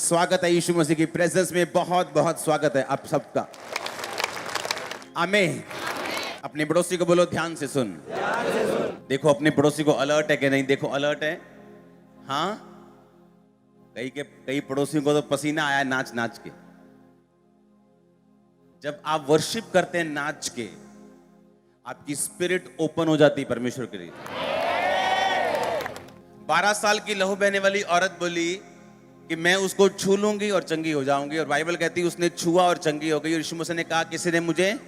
स्वागत है यीशु मसीह की प्रेजेंस में, बहुत बहुत स्वागत है आप सबका। आमीन। अपने पड़ोसी को बोलो ध्यान से सुन। देखो अपने पड़ोसी को अलर्ट है कि नहीं, देखो अलर्ट है। हाँ, कई पड़ोसियों को तो पसीना आया नाच नाच के। जब आप वर्शिप करते हैं नाच के, आपकी स्पिरिट ओपन हो जाती है परमेश्वर के लिए। 12 साल की लहू बहने वाली औरत बोली कि मैं उसको छू लूंगी और चंगी हो जाऊंगी, और बाइबल कहती है उसने छुआ और चंगी हो गई। और यीशु मसीह ने कहा किसी ने मुझे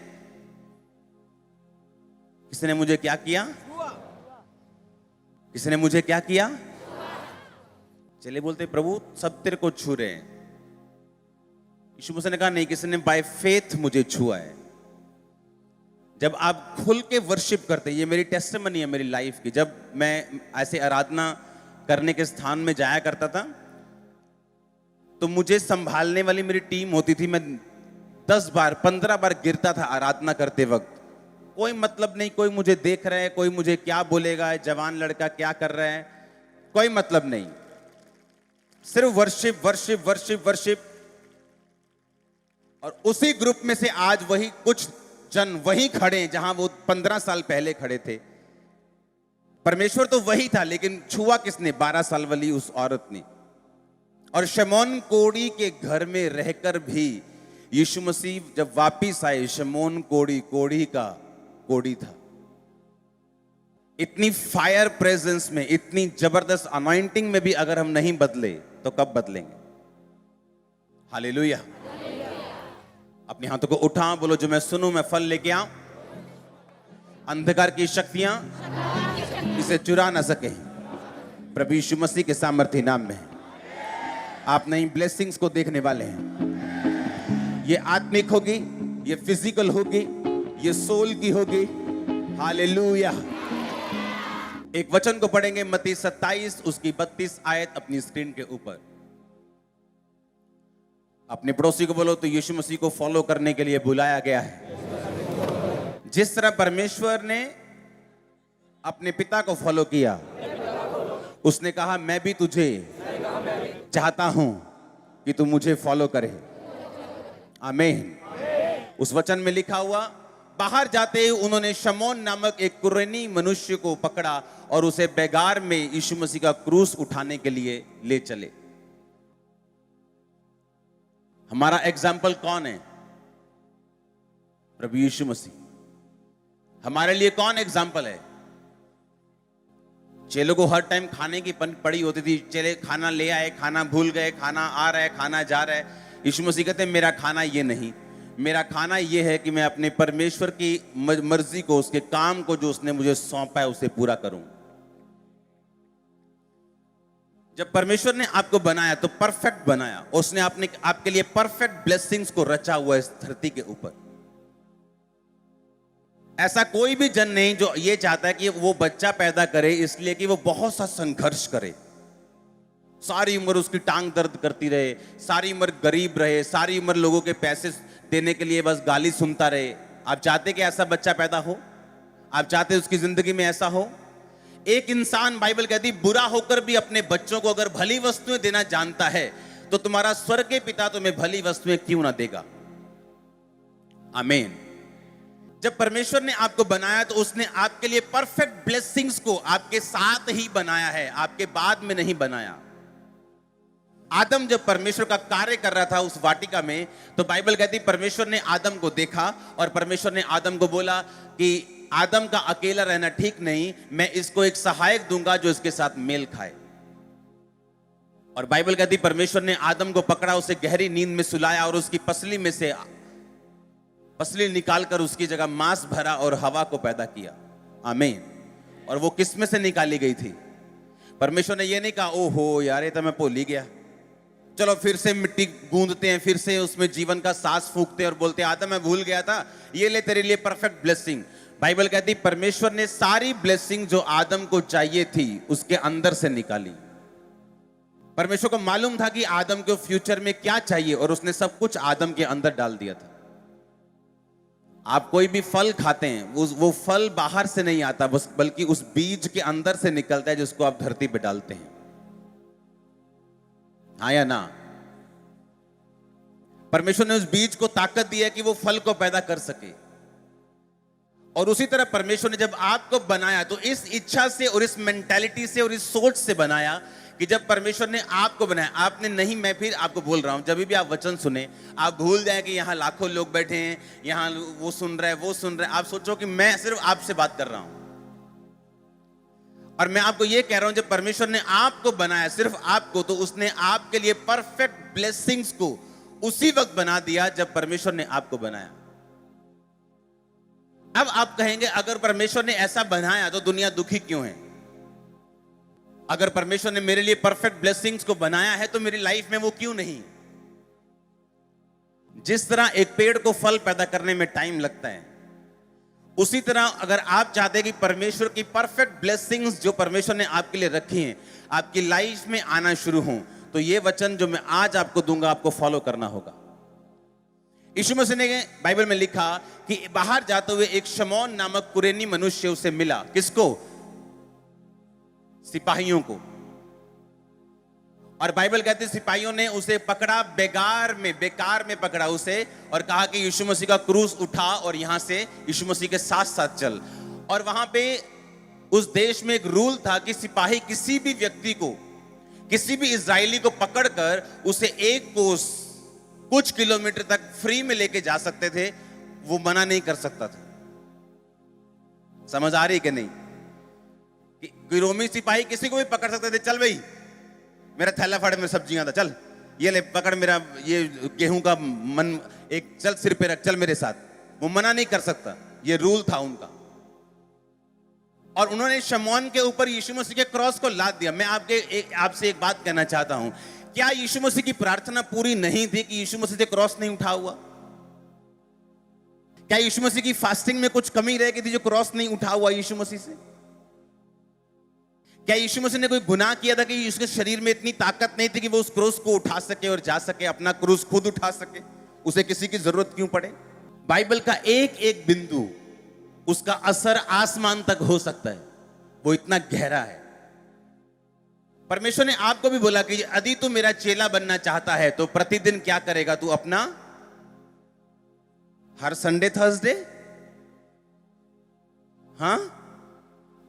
क्या किया? किसी ने मुझे क्या किया? चले बोलते प्रभु सब तेरे को छू रहे हैं। यीशु मसीह ने कहा नहीं, किसी ने बाय फेथ मुझे छुआ है। जब आप खुल के वर्शिप करते हैं, ये मेरी टेस्टिमनी है मेरी लाइफ की। जब मैं ऐसे आराधना करने के स्थान में जाया करता था तो मुझे संभालने वाली मेरी टीम होती थी। मैं 10 बार 15 बार गिरता था आराधना करते वक्त। कोई मतलब नहीं, कोई मुझे देख रहा है, कोई मुझे क्या बोलेगा, जवान लड़का क्या कर रहा है, कोई मतलब नहीं। सिर्फ वर्शिप वर्शिप वर्शिप वर्शिप। और उसी ग्रुप में से आज वही कुछ जन वही खड़े हैं जहां वो 15 साल पहले खड़े थे। परमेश्वर तो वही था, लेकिन छुआ किसने? 12 साल वाली उस औरत ने। और शमौन कोड़ी के घर में रहकर भी यीशु मसीह जब वापिस आए, शमौन कोड़ी का कोड़ी था। इतनी फायर प्रेजेंस में, इतनी जबरदस्त अनॉइंटिंग में भी अगर हम नहीं बदले तो कब बदलेंगे? हालेलुया। अपने हाथों को उठा, बोलो जो मैं सुनूं मैं फल लेके आऊं। अंधकार की शक्तियां इसे चुरा ना सके, प्रभु यीशु मसीह के सामर्थ्य नाम में। आप नई ब्लेसिंग्स को देखने वाले हैं। ये आत्मिक होगी, ये फिजिकल होगी, ये सोल की होगी। हालेलुया। एक वचन को पढ़ेंगे, मत्ती 27 उसकी 32 आयत अपनी स्क्रीन के ऊपर। अपने पड़ोसी को बोलो तो यीशु मसीह को फॉलो करने के लिए बुलाया गया है। जिस तरह परमेश्वर ने अपने पिता को फॉलो किया, उसने कहा मैं भी तुझे चाहता हूं कि तू मुझे फॉलो करे। आमीन। उस वचन में लिखा हुआ, बाहर जाते ही उन्होंने शमौन नामक एक कुरेनी मनुष्य को पकड़ा और उसे बेगार में यीशु मसीह का क्रूस उठाने के लिए ले चले। हमारा एग्जाम्पल कौन है? प्रभु यीशु मसीह। हमारे लिए कौन एग्जाम्पल है? चेलों को हर टाइम खाने की पड़ी होती थी। चेले खाना ले आए, खाना भूल गए, खाना आ रहा है, खाना जा रहा है। यीशु मसीह कहते हैं मेरा खाना ये नहीं, मेरा खाना ये है कि मैं अपने परमेश्वर की मर्जी को, उसके काम को जो उसने मुझे सौंपा है उसे पूरा करूं। जब परमेश्वर ने आपको बनाया तो परफेक्ट बनाया। उसने आपके लिए परफेक्ट ब्लेसिंग्स को रचा हुआ है इस धरती के ऊपर। ऐसा कोई भी जन नहीं जो ये चाहता है कि वो बच्चा पैदा करे इसलिए कि वो बहुत सा संघर्ष करे, सारी उम्र उसकी टांग दर्द करती रहे, सारी उम्र गरीब रहे, सारी उम्र लोगों के पैसे देने के लिए बस गाली सुनता रहे। आप चाहते कि ऐसा बच्चा पैदा हो? आप चाहते उसकी जिंदगी में ऐसा हो? एक इंसान, बाइबल कहती, बुरा होकर भी अपने बच्चों को अगर भली वस्तुएं देना जानता है तो तुम्हारा स्वर्गीय पिता तुम्हें भली वस्तुएं क्यों ना देगा? आमीन। जब परमेश्वर ने आपको बनाया तो उसने आपके लिए परफेक्ट ब्लेसिंग्स को आपके साथ ही बनाया है, आपके बाद में नहीं बनाया। आदम जब परमेश्वर का कार्य कर रहा था उस वाटिका में, तो बाइबल कहती परमेश्वर ने आदम को देखा और परमेश्वर ने आदम को बोला कि आदम का अकेला रहना ठीक नहीं, मैं इसको एक सहायक दूंगा जो इसके साथ मेल खाए। और बाइबल कहती परमेश्वर ने आदम को पकड़ा, उसे गहरी नींद में सुलाया और उसकी पसली में से पसली निकालकर उसकी जगह मांस भरा और हवा को पैदा किया। आमीन। और वो किस में से निकाली गई थी? परमेश्वर ने ये नहीं कहा ओहो यार ये तो मैं भूल ही गया, चलो फिर से मिट्टी गूंदते हैं, फिर से उसमें जीवन का सांस फूंकते हैं और बोलते हैं आदम मैं भूल गया था, ये ले तेरे लिए परफेक्ट ब्लेसिंग। बाइबल कहती परमेश्वर ने सारी ब्लेसिंग जो आदम को चाहिए थी उसके अंदर से निकाली। परमेश्वर को मालूम था कि आदम को फ्यूचर में क्या चाहिए और उसने सब कुछ आदम के अंदर डाल दिया था। आप कोई भी फल खाते हैं, वो फल बाहर से नहीं आता, बल्कि उस बीज के अंदर से निकलता है जिसको आप धरती पे डालते हैं। हाँ या ना? परमेश्वर ने उस बीज को ताकत दी है कि वो फल को पैदा कर सके। और उसी तरह परमेश्वर ने जब आपको बनाया तो इस इच्छा से और इस मेंटालिटी से और इस सोच से बनाया कि जब परमेश्वर ने आपको बनाया, आपने नहीं, मैं फिर आपको बोल रहा हूं, जब भी आप वचन सुने आप भूल जाए कि यहां लाखों लोग बैठे हैं, यहां वो सुन रहे हैं, वो सुन रहे हैं। आप सोचो कि मैं सिर्फ आपसे बात कर रहा हूं। और मैं आपको ये कह रहा हूं, जब परमेश्वर ने आपको बनाया, सिर्फ आपको, तो उसने आपके लिए परफेक्ट ब्लेसिंग्स को उसी वक्त बना दिया जब परमेश्वर ने आपको बनाया। अब आप कहेंगे अगर परमेश्वर ने ऐसा बनाया तो दुनिया दुखी क्यों है? अगर परमेश्वर ने मेरे लिए परफेक्ट ब्लेसिंग्स को बनाया है तो मेरी लाइफ में वो क्यों नहीं? जिस तरह एक पेड़ को फल पैदा करने में टाइम लगता है, उसी तरह अगर आप चाहते हैं कि परमेश्वर की परफेक्ट ब्लेसिंग्स जो परमेश्वर ने आपके लिए रखी हैं आपकी लाइफ में आना शुरू हों, तो ये वचन जो मैं आज आपको दूंगा आपको फॉलो करना होगा। यीशु मसीह ने बाइबल में लिखा कि बाहर जाते हुए एक शमौन नामक कुरेनी मनुष्य उसे मिला। किसको? सिपाहियों को। और बाइबल कहती है सिपाहियों ने उसे पकड़ा, बेकार में पकड़ा उसे और कहा कि यीशु मसीह का क्रूस उठा और यहां से यीशु मसीह के साथ साथ चल। और वहां पे उस देश में एक रूल था कि सिपाही किसी भी व्यक्ति को, किसी भी इजरायली को पकड़कर उसे एक कोस कुछ किलोमीटर तक फ्री में लेके जा सकते थे, वो मना नहीं कर सकता था। समझ आ रही कि नहीं? कि रोमी सिपाही किसी को भी पकड़ सकते थे, चल भाई मेरा थैला फाड़ में सब्जियां था, चल ये ले पकड़ मेरा ये गेहूं का मन, एक चल सिर पे रख, चल मेरे साथ। वो मना नहीं कर सकता, ये रूल था उनका। और उन्होंने शमौन के ऊपर यीशु मसीह के क्रॉस को लाद दिया। मैं आपसे एक बात कहना चाहता हूं, क्या यीशु मसीह की प्रार्थना पूरी नहीं थी कि यीशु मसीह से क्रॉस नहीं उठा हुआ? क्या यीशु मसीह की फास्टिंग में कुछ कमी रह गई थी जो क्रॉस नहीं उठा हुआ यीशु मसीह से? क्या यीशु मसीह ने कोई गुनाह किया था कि उसके शरीर में इतनी ताकत नहीं थी कि वो उस क्रूस को उठा सके और जा सके, अपना क्रूस खुद उठा सके? उसे किसी की जरूरत क्यों पड़े? बाइबल का एक एक बिंदु, उसका असर आसमान तक हो सकता है, वो इतना गहरा है। परमेश्वर ने आपको भी बोला कि यदि तू मेरा चेला बनना चाहता है तो प्रतिदिन क्या करेगा? तू अपना हर संडे थर्सडे, हाँ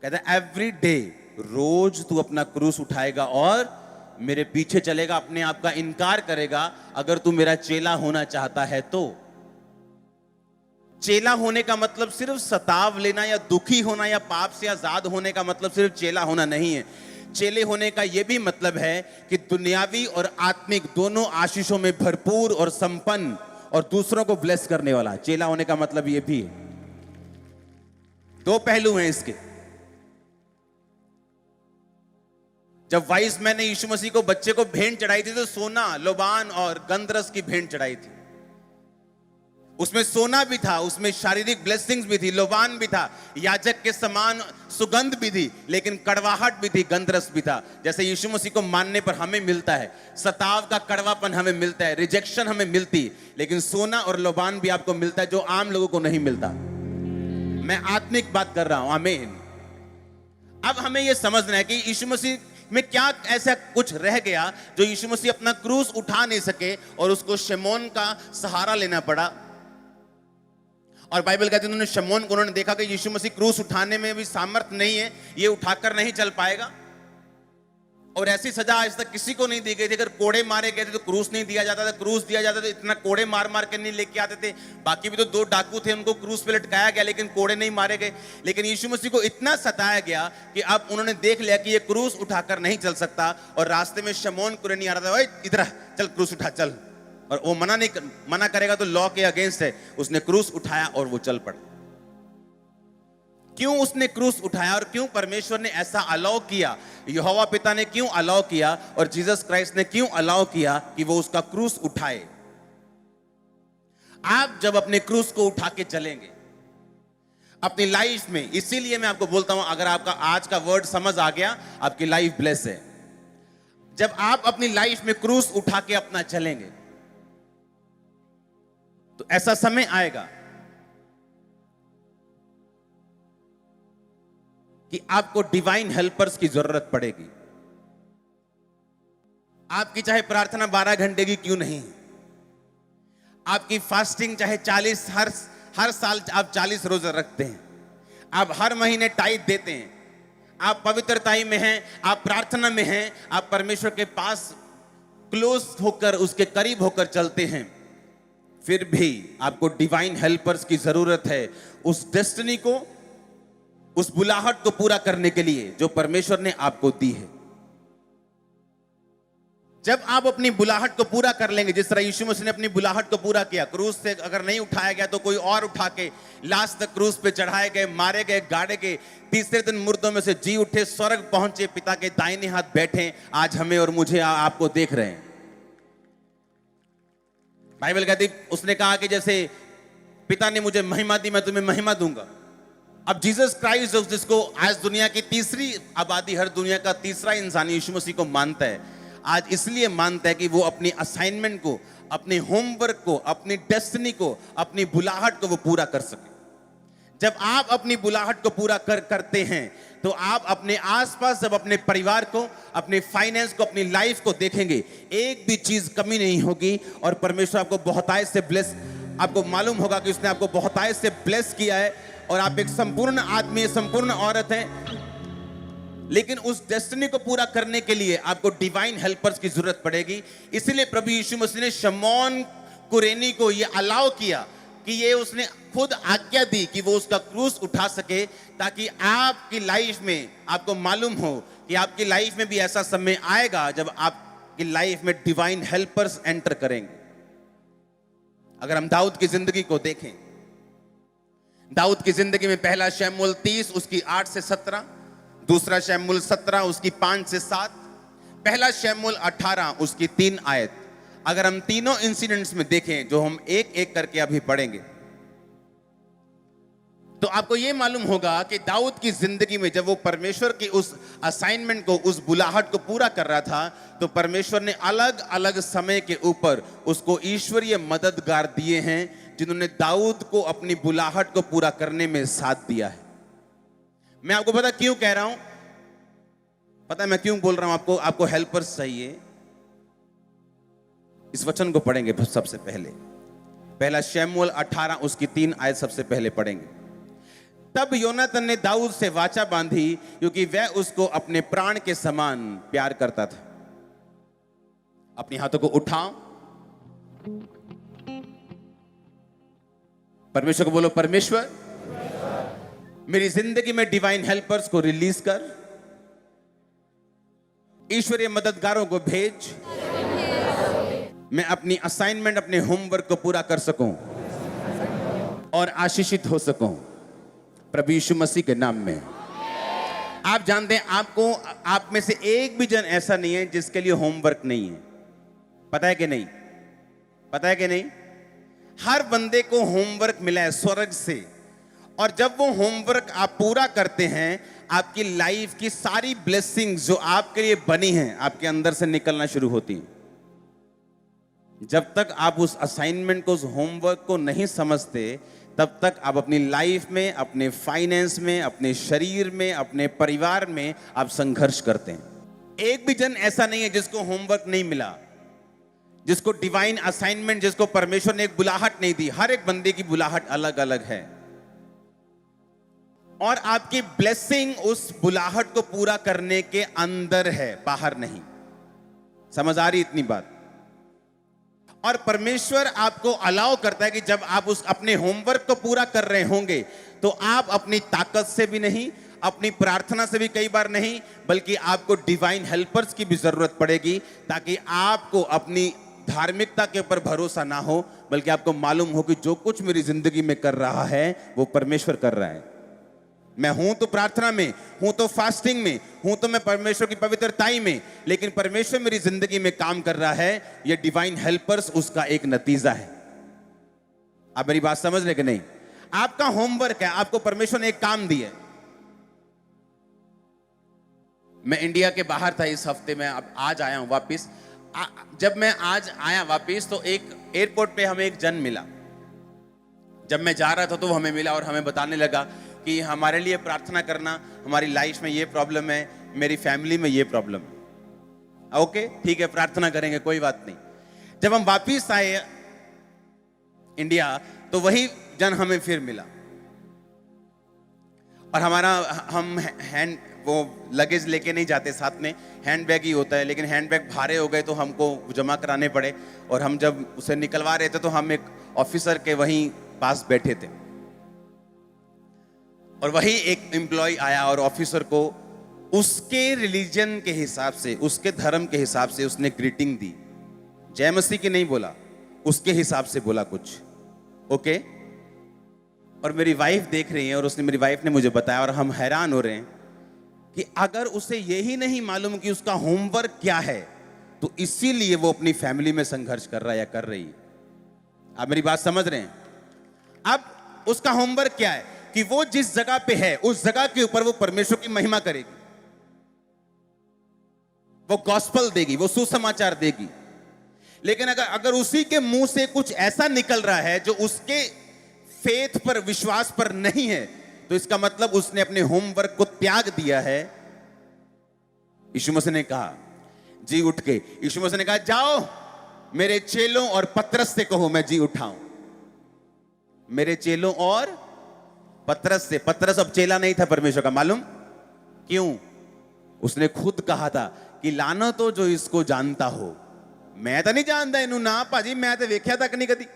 कहता एवरी डे, रोज तू अपना क्रूस उठाएगा और मेरे पीछे चलेगा, अपने आप का इनकार करेगा अगर तू मेरा चेला होना चाहता है तो। चेला होने का मतलब सिर्फ सताव लेना या दुखी होना या पाप से आजाद होने का मतलब सिर्फ चेला होना नहीं है। चेले होने का यह भी मतलब है कि दुनियावी और आत्मिक दोनों आशीषों में भरपूर और संपन्न और दूसरों को ब्लेस करने वाला। चेला होने का मतलब यह भी है। दो पहलू हैं इसके। जब वाइस मैन ने यीशु मसीह को बच्चे को भेंट चढ़ाई थी तो सोना, लोबान और गंधरस की भेंट चढ़ाई थी। उसमें सोना भी था, उसमें शारीरिक ब्लेसिंग्स भी थी, लोबान भी था, याजक के समान सुगंध भी थी, लेकिन कड़वाहट भी थी, गंधरस भी था। जैसे यीशु मसीह को मानने पर हमें मिलता है, सताव का कड़वापन हमें मिलता है, रिजेक्शन हमें मिलती, लेकिन सोना और लोबान भी आपको मिलता है जो आम लोगों को नहीं मिलता। मैं आत्मिक बात कर रहा हूं, आमीन। अब हमें यह समझना है कि यीशु मसीह में क्या ऐसा कुछ रह गया जो यीशु मसीह अपना क्रूस उठा नहीं सके और उसको शमौन का सहारा लेना पड़ा। और बाइबल कहती है उन्होंने शमौन को, उन्होंने देखा कि यीशु मसीह क्रूस उठाने में भी सामर्थ्य नहीं है, ये उठाकर नहीं चल पाएगा। और ऐसी सजा आज तक किसी को नहीं दी गई थी। अगर कोड़े मारे गए थे तो क्रूस नहीं दिया जाता था, क्रूस दिया जाता तो इतना कोड़े मार मार के नहीं लेके आते थे। बाकी भी तो दो डाकू थे, उनको क्रूस पे लटकाया गया लेकिन कोड़े नहीं मारे गए। लेकिन यीशु मसीह को इतना सताया गया कि अब उन्होंने देख लिया कि ये क्रूस उठाकर नहीं चल सकता। और रास्ते में शमौन कुरेनी आ रहा था, ओए इधर चल क्रूस उठा चल, और वो मना करेगा तो लॉ के अगेंस्ट है। उसने क्रूस उठाया और वो चल पड़ा। क्यों उसने क्रूस उठाया और क्यों परमेश्वर ने ऐसा अलाउ किया? यहोवा पिता ने क्यों अलाउ किया और जीसस क्राइस्ट ने क्यों अलाउ किया कि वो उसका क्रूस उठाए? आप जब अपने क्रूस को उठा के चलेंगे अपनी लाइफ में, इसीलिए मैं आपको बोलता हूं, अगर आपका आज का वर्ड समझ आ गया, आपकी लाइफ ब्लेस है। जब आप अपनी लाइफ में क्रूस उठा के अपना चलेंगे तो ऐसा समय आएगा कि आपको डिवाइन हेल्पर्स की जरूरत पड़ेगी। आपकी चाहे प्रार्थना 12 घंटे की क्यों नहीं, आपकी फास्टिंग चाहे 40 हर साल आप 40 रोजा रखते हैं, आप हर महीने टाइट देते हैं, आप पवित्रताई में हैं, आप प्रार्थना में हैं, आप परमेश्वर के पास क्लोज होकर उसके करीब होकर चलते हैं, फिर भी आपको डिवाइन हेल्पर्स की जरूरत है उस डेस्टिनी को, उस बुलाहट को पूरा करने के लिए जो परमेश्वर ने आपको दी है। जब आप अपनी बुलाहट को पूरा कर लेंगे, जिस तरह यीशु मसीह ने अपनी बुलाहट को पूरा किया, क्रूस से अगर नहीं उठाया गया तो कोई और उठा के लास्ट तक क्रूस पे चढ़ाए गए, मारे गए, गाड़े गए, तीसरे दिन मुर्दों में से जी उठे, स्वर्ग पहुंचे, पिता के दाहिने हाथ बैठे, आज हमें और मुझे आपको देख रहे हैं। बाइबल कहती, उसने कहा कि जैसे पिता ने मुझे महिमा दी, मैं तुम्हें महिमा दूंगा। अब जीसस क्राइस्ट जिसको आज दुनिया की तीसरी आबादी, हर दुनिया का तीसरा इंसान यीशु मसीह को मानता है, आज इसलिए मानता है कि वो अपनी असाइनमेंट को, अपने होमवर्क को, अपनी डेस्टिनी को, अपनी बुलाहट को वो पूरा कर सके। जब आप अपनी बुलाहट को पूरा करते हैं तो आप अपने आसपास, जब अपने परिवार को, अपने फाइनेंस को, अपनी लाइफ को देखेंगे, एक भी चीज कमी नहीं होगी और परमेश्वर आपको बहुतायत से ब्लेस, आपको मालूम होगा कि उसने आपको बहुतायत से ब्लेस किया है और आप एक संपूर्ण आदमी, संपूर्ण औरत हैं। लेकिन उस डेस्टिनी को पूरा करने के लिए आपको डिवाइन हेल्पर्स की जरूरत पड़ेगी। इसलिए प्रभु यीशु मसीह ने शमौन कुरेनी को यह अलाउ किया कि ये उसने खुद आज्ञा दी कि वो उसका क्रूस उठा सके, ताकि आपकी लाइफ में, आपको मालूम हो कि आपकी लाइफ में भी ऐसा समय आएगा जब आपकी लाइफ में डिवाइन हेल्पर्स एंटर करेंगे। अगर हम दाऊद की जिंदगी को देखें, दाऊद की जिंदगी में पहला शमूएल 30 उसकी 8 से 17, दूसरा शमूएल 17 उसकी 5 से 7, पहला शमूएल 18 उसकी 3 आयत। अगर हम तीनों इंसिडेंट्स में देखें, जो हम एक एक करके अभी पढ़ेंगे, तो आपको यह मालूम होगा कि दाऊद की जिंदगी में जब वो परमेश्वर की उस असाइनमेंट को, उस बुलाहट को पूरा कर रहा था, तो परमेश्वर ने अलग अलग समय के ऊपर उसको ईश्वरीय मददगार दिए हैं, जिन्होंने दाऊद को अपनी बुलाहट को पूरा करने में साथ दिया है। मैं आपको पता क्यों कह रहा हूं, पता है मैं क्यों बोल रहा हूं आपको, आपको हेल्पर्स चाहिए। इस वचन को पढ़ेंगे सबसे पहले, पहला शमूएल 18 उसकी 3 आयत सबसे पहले पढ़ेंगे। तब योनातान ने दाऊद से वाचा बांधी, क्योंकि वह उसको अपने प्राण के समान प्यार करता था। अपने हाथों को उठाओ, परमेश्वर को बोलो, परमेश्वर मेरी जिंदगी में डिवाइन हेल्पर्स को रिलीज कर, ईश्वरीय मददगारों को भेज, मैं अपनी असाइनमेंट, अपने होमवर्क को पूरा कर सकूं और आशीषित हो सकूं प्रभु यीशु मसीह के नाम में। आप जानते हैं, आपको, आप में से एक भी जन ऐसा नहीं है जिसके लिए होमवर्क नहीं है। पता है कि नहीं? पता है कि नहीं? हर बंदे को होमवर्क मिला है स्वर्ग से, और जब वो होमवर्क आप पूरा करते हैं, आपकी लाइफ की सारी ब्लेसिंग्स जो आपके लिए बनी हैं आपके अंदर से निकलना शुरू होती हैं। जब तक आप उस असाइनमेंट को, उस होमवर्क को नहीं समझते, तब तक आप अपनी लाइफ में, अपने फाइनेंस में, अपने शरीर में, अपने परिवार में आप संघर्ष करते हैं। एक भी जन ऐसा नहीं है जिसको होमवर्क नहीं मिला, जिसको डिवाइन असाइनमेंट, जिसको परमेश्वर ने एक बुलाहट नहीं दी। हर एक बंदे की बुलाहट अलग अलग है, और आपकी ब्लेसिंग उस बुलाहट को पूरा करने के अंदर है, बाहर नहीं। समझ आ रही इतनी बात? और परमेश्वर आपको अलाउ करता है कि जब आप उस अपने होमवर्क को पूरा कर रहे होंगे, तो आप अपनी ताकत से भी नहीं, अपनी प्रार्थना से भी कई बार नहीं, बल्कि आपको डिवाइन हेल्पर्स की भी जरूरत पड़ेगी, ताकि आपको अपनी धार्मिकता के ऊपर भरोसा ना हो, बल्कि आपको मालूम हो कि जो कुछ मेरी जिंदगी में कर रहा है वो परमेश्वर कर रहा है। मैं हूं तो प्रार्थना में, हूं तो फास्टिंग में, हूं तो मैं परमेश्वर की पवित्रताई में, लेकिन परमेश्वर मेरी जिंदगी में काम कर रहा है। यह डिवाइन हेल्पर्स उसका एक नतीजा है। आप मेरी बात समझ रहे कि नहीं? आपका होमवर्क है, आपको परमेश्वर ने एक काम दिया है। मैं इंडिया के बाहर था इस हफ्ते में, अब आज आया हूं वापिस। जब मैं आज आया वापिस, तो एक एयरपोर्ट पे हमें एक जन मिला। जब मैं जा रहा था तो वो हमें मिला और हमें बताने लगा कि हमारे लिए प्रार्थना करना, हमारी लाइफ में ये प्रॉब्लम है, मेरी फैमिली में ये प्रॉब्लम है। ओके, ठीक है, प्रार्थना करेंगे, कोई बात नहीं। जब हम वापिस आए इंडिया, तो वही जन हमें फिर मिला। और हमारा हम हैंड वो लगेज लेके नहीं जाते, साथ में हैंड बैग ही होता है, लेकिन हैंड बैग भारे हो गए तो हमको जमा कराने पड़े। और हम जब उसे निकलवा रहे थे तो हम एक ऑफिसर के वहीं पास बैठे थे, और वही एक एम्प्लॉय आया और ऑफिसर को उसके रिलीजन के हिसाब से, उसके धर्म के हिसाब से उसने ग्रीटिंग दी। जय मसीह की नहीं बोला, उसके हिसाब से बोला कुछ, ओके। और मेरी वाइफ देख रही है, और उसने, मेरी वाइफ ने मुझे बताया, और हम हैरान हो रहे हैं कि अगर उसे यही नहीं मालूम कि उसका होमवर्क क्या है, तो इसीलिए वो अपनी फैमिली में संघर्ष कर रहा है या कर रही है। आप मेरी बात समझ रहे हैं? अब उसका होमवर्क क्या है कि वो जिस जगह पे है उस जगह के ऊपर वो परमेश्वर की महिमा करेगी, वो गॉस्पल देगी, वो सुसमाचार देगी। लेकिन अगर उसी के मुंह से कुछ ऐसा निकल रहा है जो उसके फेथ पर, विश्वास पर नहीं है, तो इसका मतलब उसने अपने होमवर्क को त्याग दिया है। यीशु मसीह ने कहा, जी उठ के, यीशु मसीह ने कहा, जाओ मेरे चेलों और पतरस से कहो मैं जी उठाऊं। मेरे चेलों और पतरस से। पतरस अब चेला नहीं था परमेश्वर का, मालूम क्यों? उसने खुद कहा था कि लानो तो जो इसको जानता हो। मैं तो नहीं जानता इनू ना भाजी, मैं तो वेख्या तक नहीं कदी।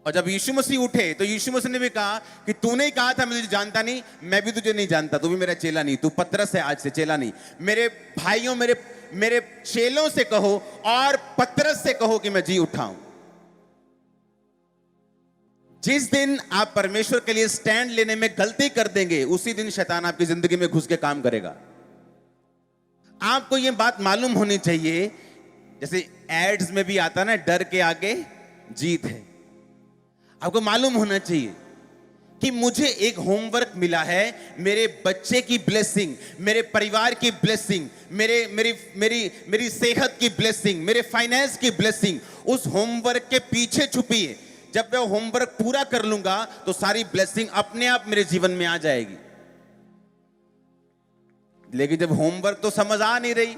और जब यीशु मसीह उठे तो यीशु मसीह ने भी कहा कि तूने ही कहा था मैं तुझे जानता नहीं, मैं भी तुझे नहीं जानता, तू भी मेरा चेला नहीं, तू पतरस है आज से, चेला नहीं। मेरे भाइयों, मेरे चेलों से कहो और पतरस से कहो कि मैं जी उठाऊं। जिस दिन आप परमेश्वर के लिए स्टैंड लेने में गलती कर देंगे, उसी दिन शैतान आपकी जिंदगी में घुस के काम करेगा। आपको यह बात मालूम होनी चाहिए, जैसे एड्स में भी आता ना, डर के आगे जीत है। आपको मालूम होना चाहिए कि मुझे एक होमवर्क मिला है, मेरे बच्चे की ब्लेसिंग, मेरे परिवार की ब्लेसिंग, मेरी सेहत की ब्लेसिंग, मेरे फाइनेंस की ब्लेसिंग उस होमवर्क के पीछे छुपी है। जब मैं होमवर्क पूरा कर लूंगा तो सारी ब्लेसिंग अपने आप मेरे जीवन में आ जाएगी। लेकिन जब होमवर्क तो समझ आ नहीं रही,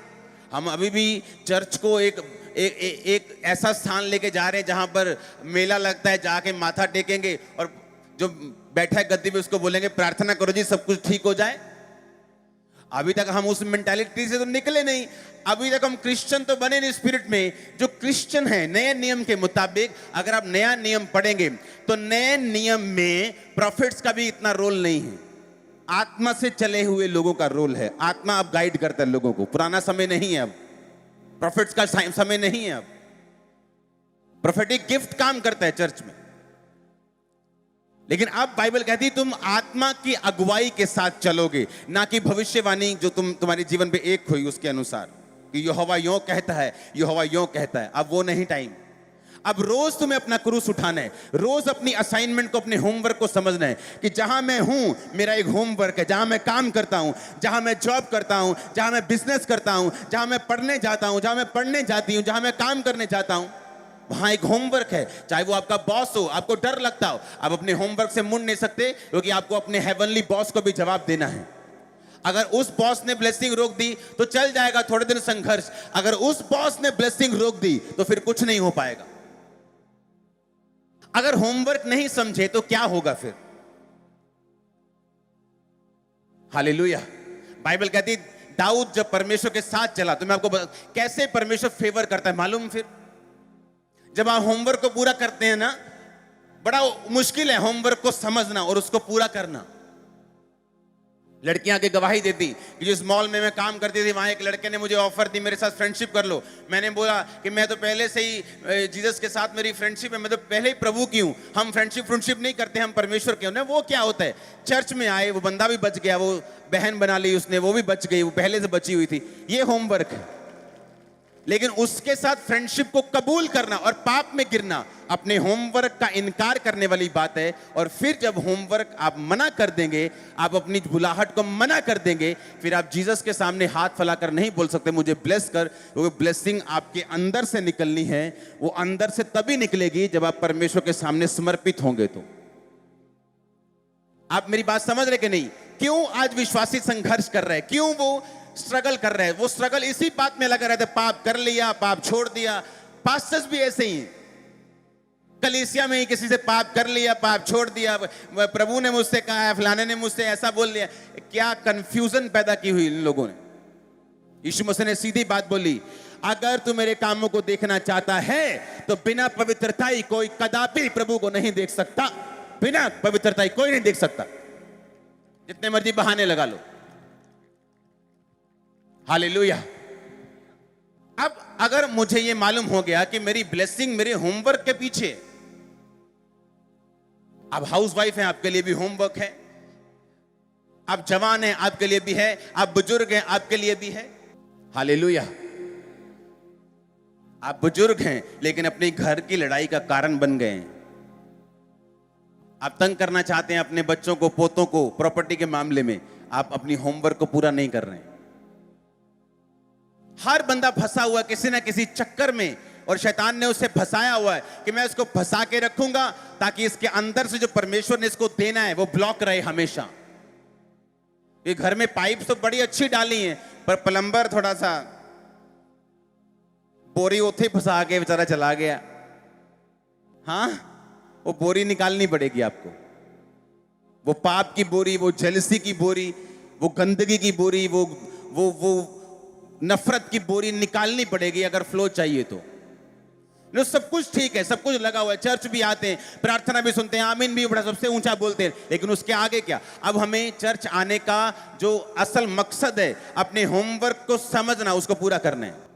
हम अभी भी चर्च को एक ऐसा स्थान लेके जा रहे हैं जहां पर मेला लगता है, जाके माथा टेकेंगे और जो बैठा है गद्दी पे उसको बोलेंगे प्रार्थना करो जी सब कुछ ठीक हो जाए। अभी तक हम उस मेंटालिटी से तो निकले नहीं। अभी तक हम क्रिश्चियन तो बने नहीं स्पिरिट में। जो क्रिश्चियन है नए नियम के मुताबिक, अगर आप नया नियम पढ़ेंगे तो नए नियम में प्रॉफिट्स का भी इतना रोल नहीं है, आत्मा से चले हुए लोगों का रोल है। आत्मा अब गाइड करता है लोगों को। पुराना समय नहीं है, अब प्रॉफिट्स का समय नहीं है। अब प्रोफेटिक गिफ्ट काम करता है चर्च में, लेकिन अब बाइबल कहती है तुम आत्मा की अगुवाई के साथ चलोगे, ना कि भविष्यवाणी जो तुम्हारे जीवन पे एक हुई उसके अनुसार कि यहोवा यों कहता है, यहोवा यों कहता है। अब वो नहीं टाइम। अब रोज तुम्हें अपना क्रूस उठाना है, रोज अपनी असाइनमेंट को, अपने होमवर्क को समझना है कि जहां मैं हूं मेरा एक होमवर्क है, जहां मैं काम करता हूं, जहां मैं जॉब करता हूं, जहां मैं बिजनेस करता हूं, जहां मैं पढ़ने जाता हूं, जहां मैं पढ़ने जाती हूं, जहां मैं काम करने जाता हूं, वहां एक होमवर्क है। चाहे वो आपका बॉस हो, आपको डर लगता हो, आप अपने होमवर्क से मुड़ नहीं सकते, क्योंकि आपको अपने हेवनली बॉस को भी जवाब देना है। अगर उस बॉस ने ब्लेसिंग रोक दी तो चल जाएगा थोड़े दिन संघर्ष, अगर उस बॉस ने ब्लेसिंग रोक दी तो फिर कुछ नहीं हो पाएगा। अगर होमवर्क नहीं समझे तो क्या होगा फिर? हालेलुया। बाइबल कहती दाऊद जब परमेश्वर के साथ चला, तो मैं आपको कैसे परमेश्वर फेवर करता है मालूम? फिर जब आप होमवर्क को पूरा करते हैं ना, बड़ा मुश्किल है होमवर्क को समझना और उसको पूरा करना। लड़कियां की गवाही देती कि जिस मॉल में मैं काम करती थी, वहां एक लड़के ने मुझे ऑफर दी मेरे साथ फ्रेंडशिप कर लो। मैंने बोला कि मैं तो पहले से ही जीसस के साथ मेरी फ्रेंडशिप है, मैं तो पहले ही प्रभु की हूं, हम फ्रेंडशिप नहीं करते, हम परमेश्वर के हैं। वो क्या होता है? चर्च में आए, वो बंदा भी बच गया, वो बहन बना ली उसने, वो भी बच गई, वो पहले से बची हुई थी। ये होमवर्क है। लेकिन उसके साथ फ्रेंडशिप को कबूल करना और पाप में गिरना अपने होमवर्क का इनकार करने वाली बात है। और फिर जब होमवर्क आप मना कर देंगे, आप अपनी बुलाहट को मना कर देंगे, फिर आप जीसस के सामने हाथ फैलाकर नहीं बोल सकते मुझे ब्लेस कर, क्योंकि ब्लेसिंग आपके अंदर से निकलनी है। वो अंदर से तभी निकलेगी जब आप परमेश्वर के सामने समर्पित होंगे। तो आप मेरी बात समझ रहे कि नहीं? क्यों आज विश्वासी संघर्ष कर रहे हैं? क्यों वो स्ट्रगल कर रहे हैं? वो स्ट्रगल इसी बात में लगा रहता है, पाप कर लिया, पाप छोड़ दिया। पास्टर्स भी ऐसे ही हैं। कलीसिया में ही किसी से पाप कर लिया, पाप छोड़ दिया, प्रभु ने मुझसे कहा है, फलाने ने मुझसे ऐसा बोल लिया। क्या कंफ्यूजन पैदा की हुई इन लोगों ने। यीशु मसीह ने सीधी बात बोली, अगर तू मेरे कामों को देखना चाहता है तो बिना पवित्रता ही कोई कदापि प्रभु को नहीं देख सकता। बिना पवित्रता ही कोई नहीं देख सकता, जितने मर्जी बहाने लगा लो। हालेलुया। अब अगर मुझे यह मालूम हो गया कि मेरी ब्लेसिंग मेरे होमवर्क के पीछे, आप हाउसवाइफ हैं, आपके लिए भी होमवर्क है, आप जवान हैं आपके लिए भी है, आप बुजुर्ग हैं आपके लिए भी है। हालेलुया। आप बुजुर्ग हैं लेकिन अपने घर की लड़ाई का कारण बन गए हैं। आप तंग करना चाहते हैं अपने बच्चों को, पोतों को प्रॉपर्टी के मामले में, आप अपनी होमवर्क को पूरा नहीं कर रहे हैं। हर बंदा फंसा हुआ किसी ना किसी चक्कर में, और शैतान ने उसे फंसाया हुआ है कि मैं इसको फंसा के रखूंगा ताकि इसके अंदर से जो परमेश्वर ने इसको देना है वो ब्लॉक रहे हमेशा। ये घर में पाइप तो बड़ी अच्छी डाली है, पर प्लम्बर थोड़ा सा बोरी उथे फंसा के बेचारा चला गया। हाँ, वो बोरी निकालनी पड़ेगी आपको, वो पाप की बोरी, वो जेलसी की बोरी, वो गंदगी की बोरी, वो नफरत की बोरी निकालनी पड़ेगी अगर फ्लो चाहिए तो। सब कुछ ठीक है, सब कुछ लगा हुआ है, चर्च भी आते हैं, प्रार्थना भी सुनते हैं, आमीन भी बड़ा सबसे ऊंचा बोलते हैं, लेकिन उसके आगे क्या? अब हमें चर्च आने का जो असल मकसद है, अपने होमवर्क को समझना, उसको पूरा करना है।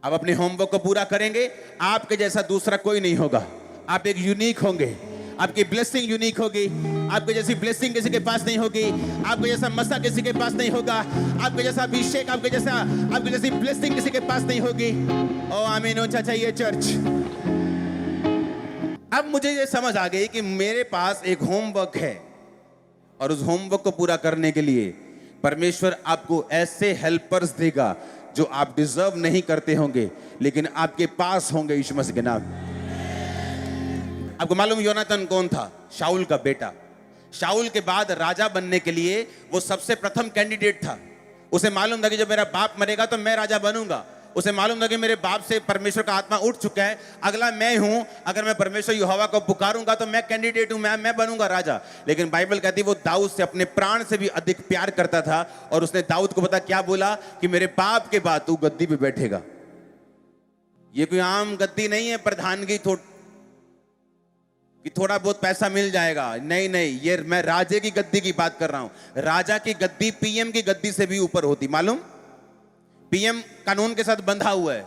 अब अपने होमवर्क को पूरा करेंगे, आपके जैसा दूसरा कोई नहीं होगा। आप एक यूनिक होंगे, आपकी ब्लेसिंग यूनिक होगी। आपके जैसी ब्लेसिंग किसी के पास नहीं होगी, आपके जैसा मसा किसी के पास नहीं होगा, आपके जैसा अभिषेक, आपके जैसी ब्लेसिंग किसी के पास नहीं होगी। ओ आमीन, ऊंचा चाहिए चर्च। अब मुझे ये समझ आ गई कि मेरे पास एक होमवर्क है, और उस होमवर्क को पूरा करने के लिए परमेश्वर आपको ऐसे हेल्पर्स देगा जो आप डिजर्व नहीं करते होंगे, लेकिन आपके पास होंगे यीशु मसीह के नाम। आपको मालूम योनातन कौन था? शाऊल का बेटा। शाऊल के बाद राजा बनने के लिए वो सबसे प्रथम कैंडिडेट था। उसे मालूम था कि जब मेरा बाप मरेगा तो मैं राजा बनूंगा। उसे मालूम था कि मेरे बाप से परमेश्वर का आत्मा उठ चुका है, अगला मैं हूं। अगर मैं परमेश्वर यहोवा को पुकारूंगा तो मैं कैंडिडेट हूं, मैं बनूंगा राजा। लेकिन बाइबल कहती है वो दाऊद से अपने प्राण से भी अधिक प्यार करता था, और उसने दाऊद को पता क्या बोला कि मेरे बाप के बाद तू गद्दी पे बैठेगा। ये कोई आम गद्दी नहीं है प्रधानगी कि थोड़ा बहुत पैसा मिल जाएगा। नहीं नहीं, ये मैं राजे की गद्दी की बात कर रहा हूं। राजा की गद्दी पीएम की गद्दी से भी ऊपर होती, मालूम? पीएम कानून के साथ बंधा हुआ है,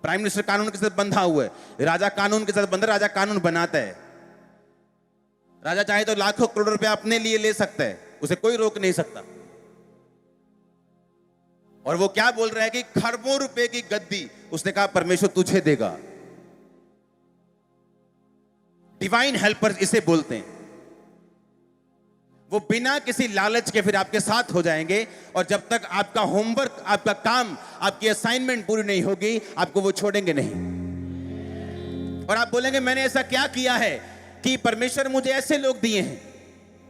प्राइम मिनिस्टर कानून के साथ बंधा हुआ है, राजा कानून के साथ बंधा। राजा कानून बनाता है। राजा चाहे तो लाखों करोड़ रुपया अपने लिए ले सकता है, उसे कोई रोक नहीं सकता। और वो क्या बोल रहा है कि खरबों रुपए की गद्दी उसने कहा परमेश्वर तुझे देगा। डिवाइन हेल्पर्स इसे बोलते हैं। वो बिना किसी लालच के फिर आपके साथ हो जाएंगे, और जब तक आपका होमवर्क, आपका काम, आपकी असाइनमेंट पूरी नहीं होगी, आपको वो छोड़ेंगे नहीं। और आप बोलेंगे मैंने ऐसा क्या किया है कि परमेश्वर मुझे ऐसे लोग दिए हैं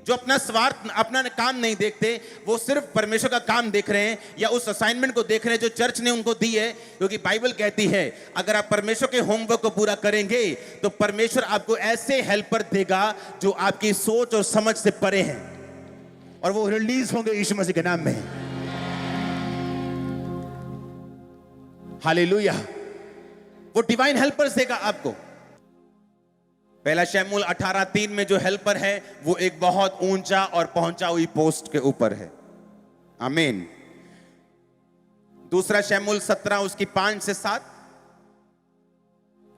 जो अपना स्वार्थ, अपना काम नहीं देखते, वो सिर्फ परमेश्वर का काम देख रहे हैं, या उस असाइनमेंट को देख रहे हैं जो चर्च ने उनको दी है। क्योंकि बाइबल कहती है अगर आप परमेश्वर के होमवर्क को पूरा करेंगे तो परमेश्वर आपको ऐसे हेल्पर देगा जो आपकी सोच और समझ से परे हैं, और वो रिलीज होंगे यीशु मसीह के नाम में। हालेलुया। वो डिवाइन हेल्पर्स देगा आपको। पहला शमूएल 18:3 में जो हेल्पर है वो एक बहुत ऊंचा और पहुंचा हुई पोस्ट के ऊपर है। आमीन। दूसरा शमूएल 17 उसकी 5 से 7,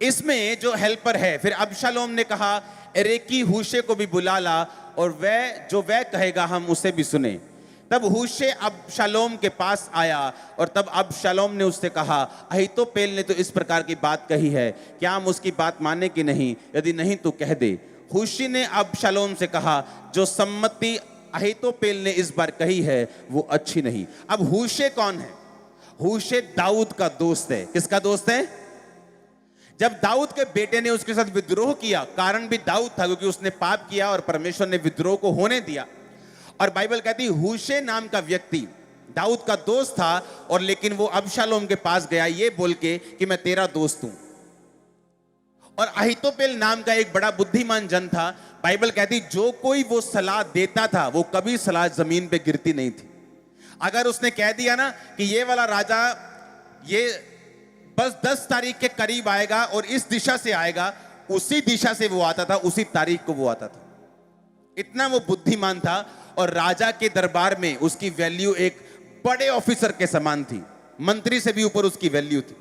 इसमें जो हेल्पर है, फिर अबशालोम ने कहा एरेकी हूशे को भी बुला ला, और वह कहेगा हम उसे भी सुने। तब हूशे अबशालोम के पास आया, और तब अबशालोम ने उससे कहा अहीतोपेल ने तो इस प्रकार की बात कही है, क्या हम उसकी बात माने कि नहीं? यदि नहीं तो कह दे। हूशी ने अबशालोम से कहा जो सम्मति अहीतोपेल ने इस बार कही है वो अच्छी नहीं। अब हूशे कौन है? हूशे दाऊद का दोस्त है। किसका दोस्त है? जब दाऊद के बेटे ने उसके साथ विद्रोह किया, कारण भी दाऊद था क्योंकि उसने पाप किया और परमेश्वर ने विद्रोह को होने दिया। और बाइबल कहती हूशे नाम का व्यक्ति दाऊद का दोस्त था, और लेकिन वो अबशालोम के पास गया ये बोल के कि मैं तेरा दोस्त हूं। और अहीतोपेल नाम का एक बड़ा बुद्धिमान जन था। बाइबल कहती जो कोई वो सलाह देता था वो कभी सलाह जमीन पे गिरती नहीं थी। अगर उसने कह दिया ना कि ये वाला राजा ये बस 10 तारीख के करीब आएगा और इस दिशा से आएगा, उसी दिशा से वो आता था, उसी तारीख को वो आता था। इतना वो बुद्धिमान था और राजा के दरबार में उसकी वैल्यू एक बड़े ऑफिसर के समान थी, मंत्री से भी ऊपर उसकी वैल्यू थी।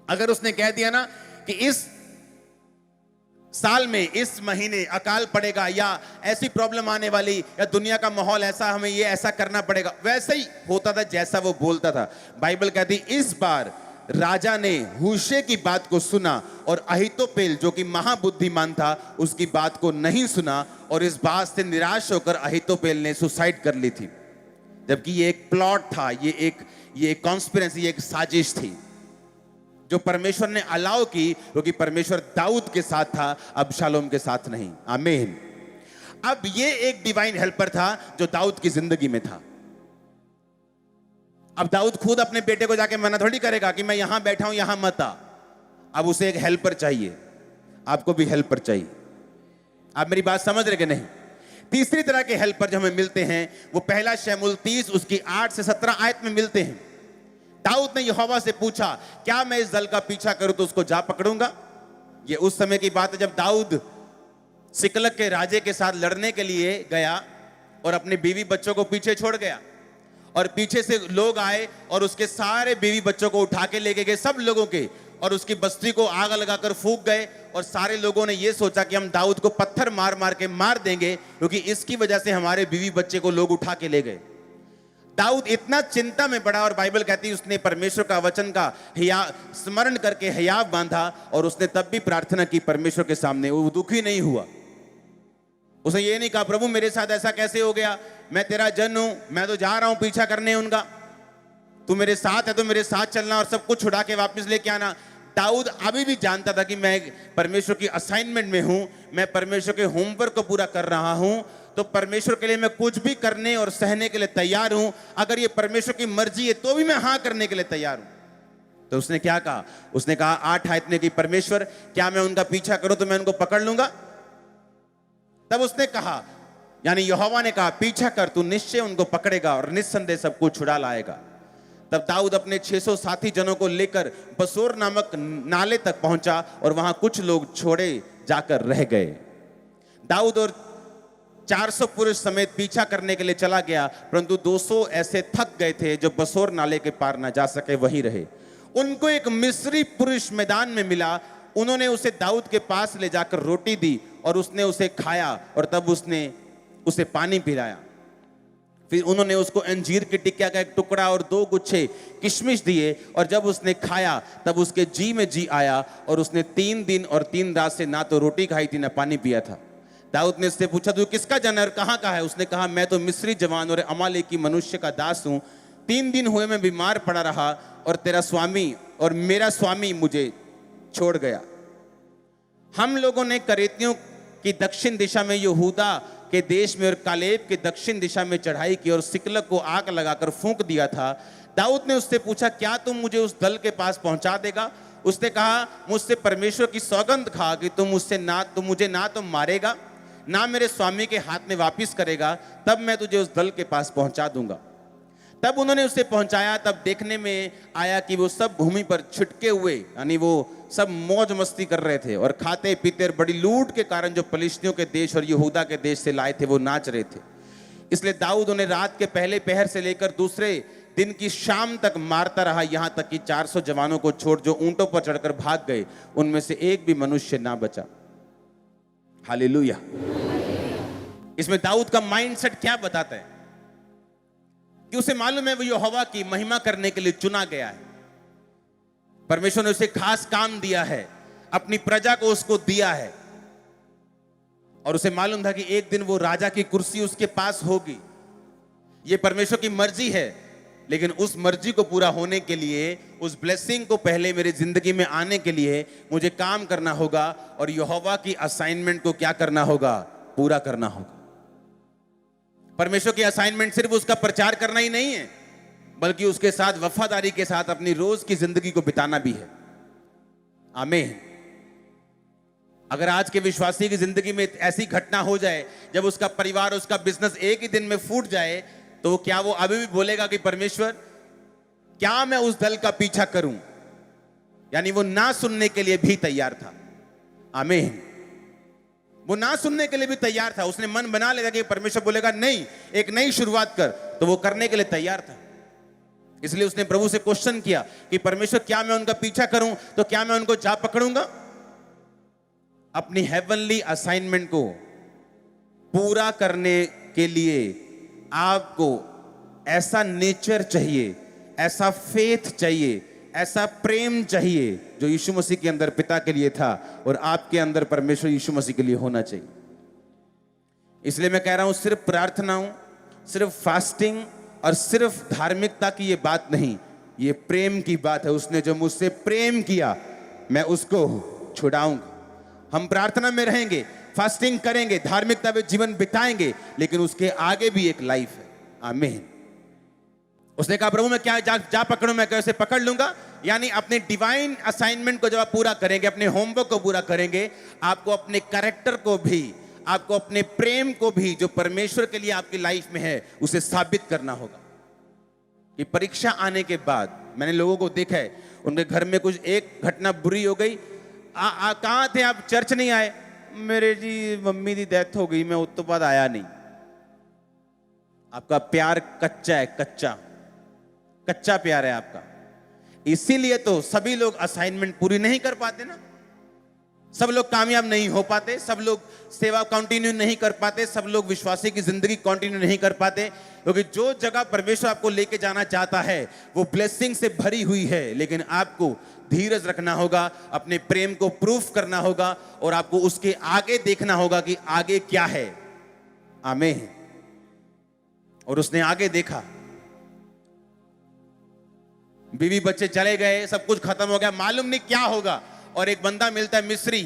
अगर उसने कह दिया ना कि इस साल में इस महीने अकाल पड़ेगा या ऐसी प्रॉब्लम आने वाली या दुनिया का माहौल ऐसा, हमें ये ऐसा करना पड़ेगा, वैसे ही होता था जैसा वो बोलता था। बाइबल कहती इस बार राजा ने हूशे की बात को सुना और अहीतोपेल जो कि महाबुद्धिमान था उसकी बात को नहीं सुना, और इस बात से निराश होकर अहीतोपेल ने सुसाइड कर ली थी। जबकि ये एक प्लॉट था, ये एक कॉन्स्पिरेसी, एक साजिश थी जो परमेश्वर ने अलाउ की, क्योंकि परमेश्वर दाऊद के साथ था, अबशालोम के साथ नहीं। आमीन। अब ये एक डिवाइन हेल्पर था जो दाऊद की जिंदगी में था। अब दाऊद खुद अपने बेटे को जाके मना थोड़ी करेगा कि मैं यहां बैठा हूं, यहां मत आ। अब उसे एक हेल्पर चाहिए, आपको भी हेल्पर चाहिए। आप मेरी बात समझ रहे कि नहीं? तीसरी तरह के हेल्पर जो हमें मिलते हैं वो पहला शमूएल 30 उसकी 8 से 17 आयत में मिलते हैं। दाऊद ने यहोवा से पूछा क्या मैं इस दल का पीछा करूं तो उसको जा पकड़ूंगा। ये उस समय की बात है जब दाऊद सिकलग के राजे के साथ लड़ने के लिए गया और अपने बीवी बच्चों को पीछे छोड़ गया, और पीछे से लोग आए और उसके सारे बीवी बच्चों को उठा के लेके गए, सब लोगों के, और उसकी बस्ती को आग लगाकर फूंक गए। और सारे लोगों ने यह सोचा कि हम दाऊद को पत्थर मार मार के मार देंगे क्योंकि इसकी वजह से हमारे बीवी बच्चे को लोग उठा के ले गए। दाऊद इतना चिंता में पड़ा और बाइबल कहती है उसने परमेश्वर का वचन का स्मरण करके हियाव बांधा, और उसने तब भी प्रार्थना की परमेश्वर के सामने। वो दुखी नहीं हुआ, उसने ये नहीं कहा प्रभु मेरे साथ ऐसा कैसे हो गया, मैं तेरा जन हूं, मैं तो जा रहा हूं पीछा करने उनका, तू मेरे साथ है तो मेरे साथ चलना और सब कुछ छुड़ा के वापस लेके आना। दाऊद अभी भी जानता था कि मैं परमेश्वर की असाइनमेंट में हूं, मैं परमेश्वर के होमवर्क को पूरा कर रहा हूं, तो परमेश्वर के लिए मैं कुछ भी करने और सहने के लिए तैयार हूं। अगर ये परमेश्वर की मर्जी है तो भी मैं हां करने के लिए तैयार हूं। तो उसने क्या कहा? उसने कहा 8 आयत में कि परमेश्वर क्या मैं उनका पीछा करूं तो मैं उनको पकड़ लूंगा? तब उसने कहा, यानी यहोवा ने कहा पीछा कर, तू निश्चय उनको पकड़ेगा और निस्संदेह सब कुछ छुड़ा लाएगा। तब दाऊद अपने 600 साथी जनों को लेकर बसोर नामक नाले तक पहुंचा और वहां कुछ लोग छोड़े जाकर रह गए। दाऊद और 400 पुरुष समेत पीछा करने के लिए चला गया, परंतु 200 ऐसे थक गए थे जो बसोर नाले के पार न जा सके, वहीं रहे। उनको एक मिस्री पुरुष मैदान में मिला, उन्होंने उसे दाऊद के पास ले जाकर रोटी दी और उसने उसे खाया और तब उसने उसे पानी पिलाया। फिर उन्होंने उसको अंजीर की टिकिया का एक टुकड़ा और 2 गुच्छे किशमिश दिए, और जब उसने खाया तब उसके जी में जी आया और उसने 3 दिन और 3 रात से ना तो रोटी खाई थी ना पानी पिया था। दाऊद ने उससे पूछा तू किसका जन है और कहाँ का है? उसने कहा मैं तो मिस्री जवान और अमालेकी मनुष्य का दास हूँ। 3 दिन हुए मैं बीमार पड़ा रहा और तेरा स्वामी और मेरा स्वामी मुझे छोड़ गया। हम लोगों ने करेतियों की दक्षिण दिशा में यहूदा के देश में और कालेब के दक्षिण दिशा में चढ़ाई की और सिकलग को आग लगाकर फूंक दिया था। दाऊद ने उससे पूछा क्या तुम मुझे उस दल के पास पहुंचा देगा? उसने कहा मुझसे परमेश्वर की सौगंध खा कि तुम मुझे ना तो मारेगा ना मेरे स्वामी के हाथ में वापिस करेगा, तब मैं तुझे उस दल के पास पहुंचा दूंगा। तब उन्होंने उसे पहुंचाया। तब देखने में आया कि वो सब भूमि पर छिटके हुए, यानी वो सब मौज मस्ती कर रहे थे और खाते पीते और बड़ी लूट के कारण जो फलिश्तियों के देश और यहूदा के देश से लाए थे वो नाच रहे थे। इसलिए दाऊद उन्हें रात के पहले पहर से लेकर दूसरे दिन की शाम तक मारता रहा, यहां तक कि 400 जवानों को छोड़ जो ऊंटों पर चढ़कर भाग गए, उनमें से एक भी मनुष्य ना बचा। हालेलुया। इसमें दाऊद का माइंडसेट क्या बताता है कि उसे मालूम है वो यहोवा की महिमा करने के लिए चुना गया है। परमेश्वर ने उसे खास काम दिया है, अपनी प्रजा को उसको दिया है, और उसे मालूम था कि एक दिन वो राजा की कुर्सी उसके पास होगी। ये परमेश्वर की मर्जी है, लेकिन उस मर्जी को पूरा होने के लिए, उस ब्लेसिंग को पहले मेरी जिंदगी में आने के लिए मुझे काम करना होगा और यहोवा की असाइनमेंट को क्या करना होगा? पूरा करना होगा। परमेश्वर की असाइनमेंट सिर्फ उसका प्रचार करना ही नहीं है, बल्कि उसके साथ वफादारी के साथ अपनी रोज की जिंदगी को बिताना भी है। आमीन। अगर आज के विश्वासी की जिंदगी में ऐसी घटना हो जाए जब उसका परिवार, उसका बिजनेस एक ही दिन में फूट जाए, तो क्या वो अभी भी बोलेगा कि परमेश्वर क्या मैं उस दल का पीछा करूं? यानी वो ना सुनने के लिए भी तैयार था। आमीन। वो ना सुनने के लिए भी तैयार था। उसने मन बना लिया कि परमेश्वर बोलेगा नहीं, एक नई शुरुआत कर, तो वो करने के लिए तैयार था। इसलिए उसने प्रभु से क्वेश्चन किया कि परमेश्वर क्या मैं उनका पीछा करूं? तो क्या मैं उनको जा पकड़ूंगा? अपनी हेवनली असाइनमेंट को पूरा करने के लिए आपको ऐसा नेचर चाहिए, ऐसा फेथ चाहिए, ऐसा प्रेम चाहिए जो यीशु मसीह के अंदर पिता के लिए था और आपके अंदर परमेश्वर यीशु मसीह के लिए होना चाहिए। इसलिए मैं कह रहा हूं, सिर्फ प्रार्थनाओं, सिर्फ फास्टिंग और सिर्फ धार्मिकता की ये बात नहीं, ये प्रेम की बात है। उसने जो मुझसे प्रेम किया मैं उसको छुड़ाऊंगा। हम प्रार्थना में रहेंगे, फास्टिंग करेंगे, धार्मिकता में जीवन बिताएंगे, लेकिन उसके आगे भी एक लाइफ है। आमीन। उसने कहा प्रभु मैं क्या जा पकड़ूं? मैं कैसे पकड़ लूंगा? यानी अपने डिवाइन असाइनमेंट को जब आप पूरा करेंगे, अपने होमवर्क को पूरा करेंगे, आपको अपने कैरेक्टर को भी, आपको अपने प्रेम को भी जो परमेश्वर के लिए आपकी लाइफ में है उसे साबित करना होगा। कि परीक्षा आने के बाद मैंने लोगों को देखा है, उनके घर में कुछ एक घटना बुरी हो गई, कहां थे आप? चर्च नहीं आए? मेरे जी मम्मी की डेथ हो गई, मैं उस तो बाद आया नहीं। आपका प्यार कच्चा है, कच्चा प्यार है आपका। इसीलिए तो सभी लोग असाइनमेंट पूरी नहीं कर पाते ना, सब लोग कामयाब नहीं हो पाते, सब लोग सेवा कंटिन्यू नहीं कर पाते, सब लोग विश्वासी की जिंदगी कंटिन्यू नहीं कर पाते, क्योंकि जो जगह परमेश्वर आपको लेके जाना चाहता है वो ब्लेसिंग से भरी हुई है, लेकिन आपको धीरज रखना होगा, अपने प्रेम को प्रूफ करना होगा और आपको उसके आगे देखना होगा कि आगे क्या है। आमीन। और उसने आगे देखा, बीवी बच्चे चले गए, सब कुछ खत्म हो गया, मालूम नहीं क्या होगा। और एक बंदा मिलता है, मिस्री,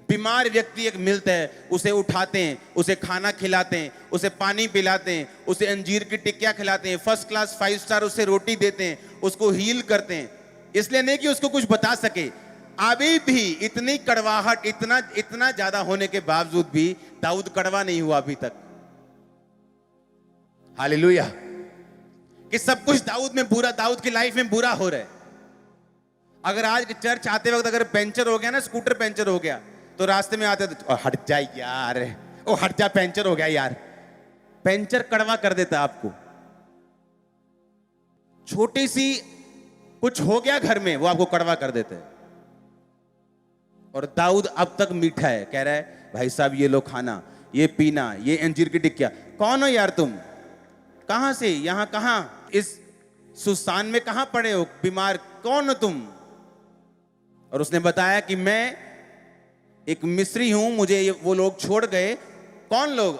बीमार व्यक्ति एक मिलता है, उसे उठाते हैं, उसे खाना खिलाते हैं, उसे पानी पिलाते हैं, उसे अंजीर की टिक्कियां खिलाते हैं, फर्स्ट क्लास 5 स्टार उसे रोटी देते हैं, उसको हील करते हैं। इसलिए नहीं कि उसको कुछ बता सके, अभी भी इतनी कड़वाहट, इतना ज्यादा होने के बावजूद भी दाऊद कड़वा नहीं हुआ अभी तक। हालेलुया। कि सब कुछ दाऊद में बुरा, दाऊद की लाइफ में बुरा हो रहा है। अगर आज चर्च आते वक्त अगर पंचर हो गया ना, स्कूटर पंचर हो गया, तो रास्ते में आते तो हट जाए यार, ओ हट जा, पंचर हो गया यार। पंचर कड़वा कर देता आपको। छोटी सी कुछ हो गया घर में, वो आपको कड़वा कर देते हैं। और दाऊद अब तक मीठा है, कह रहा है भाई साहब ये लो खाना, ये पीना, ये अंजीर की टिक्किया। कौन हो यार तुम? कहां से? यहां कहां? इस सुसान में कहां पड़े हो? बीमार कौन हो तुम? और उसने बताया कि मैं एक मिस्री हूं, मुझे वो लोग छोड़ गए। कौन लोग?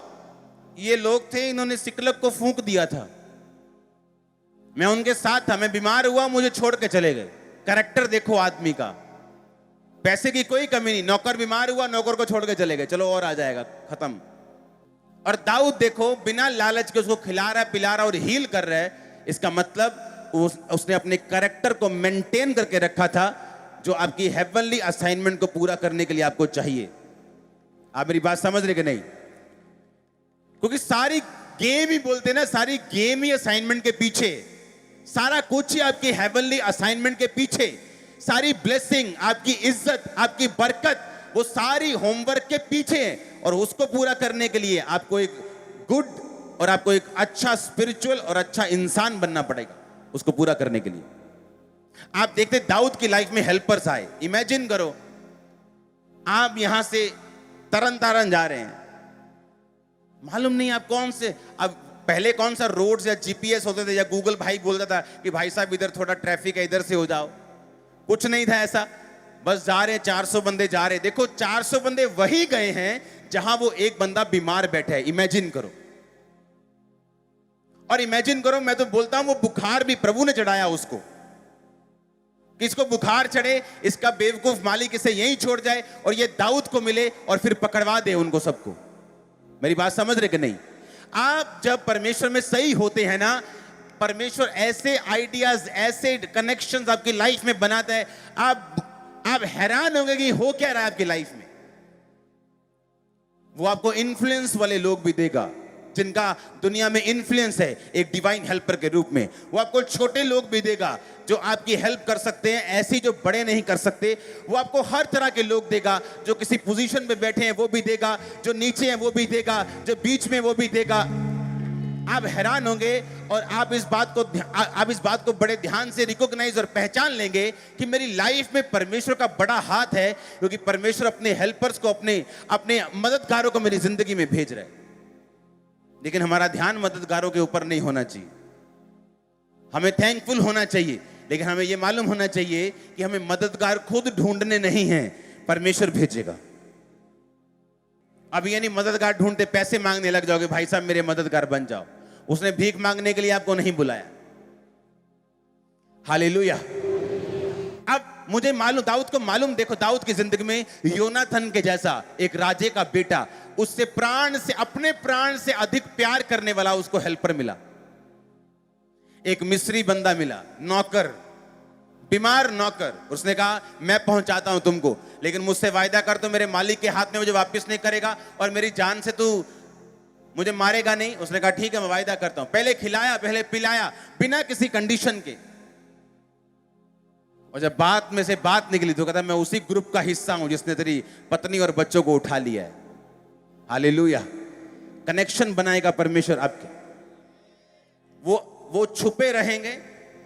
ये लोग थे, इन्होंने सिकलग को फूंक दिया था, मैं उनके साथ था, मैं बीमार हुआ, मुझे छोड़ के चले गए। कैरेक्टर देखो आदमी का, पैसे की कोई कमी नहीं। नौकर बीमार हुआ, नौकर को छोड़ के चले गए, चलो और आ जाएगा, खत्म। और दाऊद देखो बिना लालच के उसको खिला रहा है, पिला रहा और हील कर रहा है। इसका मतलब उसने अपने कैरेक्टर को मेंटेन करके रखा था, जो आपकी हेवनली असाइनमेंट को पूरा करने के लिए आपको चाहिए। आप मेरी बात समझ रहे कि नहीं? क्योंकि सारी गेम ही बोलते ना, सारी गेम ही असाइनमेंट के पीछे, सारा कुछ ही आपकी हेवनली असाइनमेंट के पीछे, सारी ब्लेसिंग, आपकी इज्जत, आपकी बरकत, वो सारी होमवर्क के पीछे है। और उसको पूरा करने के लिए आपको एक गुड और आपको एक अच्छा स्पिरिचुअल और अच्छा इंसान बनना पड़ेगा उसको पूरा करने के लिए। आप देखते दाऊद की लाइफ में हेल्पर्स आए। इमेजिन करो आप यहां से तरन तारन जा रहे हैं, मालूम नहीं आप कौन से, अब पहले कौन सा रोड्स या जीपीएस होते थे या गूगल भाई बोलता था कि भाई साहब इधर थोड़ा ट्रैफिक है, इधर से हो जाओ। कुछ नहीं था ऐसा, बस जा रहे हैं, 400 बंदे जा रहे हैं। देखो 400 बंदे वही गए हैं जहां वो एक बंदा बीमार बैठा है। इमेजिन करो। और इमेजिन करो, मैं तो बोलता हूं वो बुखार भी प्रभु ने चढ़ाया उसको, कि इसको बुखार चढ़े, इसका बेवकूफ मालिक इसे यहीं छोड़ जाए और ये दाऊद को मिले और फिर पकड़वा दे उनको सबको। मेरी बात समझ रहे कि नहीं? आप जब परमेश्वर में सही होते हैं ना, परमेश्वर ऐसे आइडियाज, ऐसे कनेक्शंस आपकी लाइफ में बनाता है, आप हैरान होंगे कि हो क्या रहा है आपकी लाइफ में। वो आपको इन्फ्लुएंस वाले लोग भी देगा, जिनका दुनिया में इन्फ्लुएंस है एक डिवाइन हेल्पर के रूप में। वो आपको छोटे लोग भी देगा जो आपकी हेल्प कर सकते हैं, ऐसी जो बड़े नहीं कर सकते। वो आपको हर तरह के लोग देगा, जो किसी पोजीशन पे बैठे हैं वो भी देगा, जो नीचे हैं वो भी देगा, जो बीच में वो भी देगा। आप हैरान होंगे और आप इस बात को बड़े ध्यान से रिकॉग्नाइज और पहचान लेंगे कि मेरी लाइफ में परमेश्वर का बड़ा हाथ है, क्योंकि परमेश्वर अपने हेल्पर्स को, अपने मददगारों को मेरी जिंदगी में भेज रहे हैं। लेकिन हमारा ध्यान मददगारों के ऊपर नहीं होना चाहिए। हमें थैंकफुल होना चाहिए, लेकिन हमें यह मालूम होना चाहिए कि हमें मददगार खुद ढूंढने नहीं है, परमेश्वर भेजेगा। अब ये नहीं मददगार ढूंढते पैसे मांगने लग जाओगे, भाई साहब मेरे मददगार बन जाओ। उसने भीख मांगने के लिए आपको नहीं बुलाया। हालेलुया। अब मुझे मालूम, दाऊद को मालूम, देखो दाऊद की जिंदगी में योनाथन के जैसा एक राजे का बेटा, उससे अपने प्राण से अधिक प्यार करने वाला उसको हेल्पर मिला। एक मिस्री बंदा मिला, नौकर, बीमार नौकर। उसने कहा मैं पहुंचाता हूं तुमको, लेकिन मुझसे वायदा कर, तो मेरे मालिक के हाथ में मुझे वापस नहीं करेगा और मेरी जान से तू मुझे मारेगा नहीं। उसने कहा ठीक है मैं वायदा करता हूं। पहले खिलाया, पहले पिलाया, बिना किसी कंडीशन के। और जब बात में से बात निकली तो कहता मैं उसी ग्रुप का हिस्सा हूं जिसने तेरी पत्नी और बच्चों को उठा लिया है। हालेलुया। कनेक्शन बनाएगा परमेश्वर आपके। वो छुपे रहेंगे,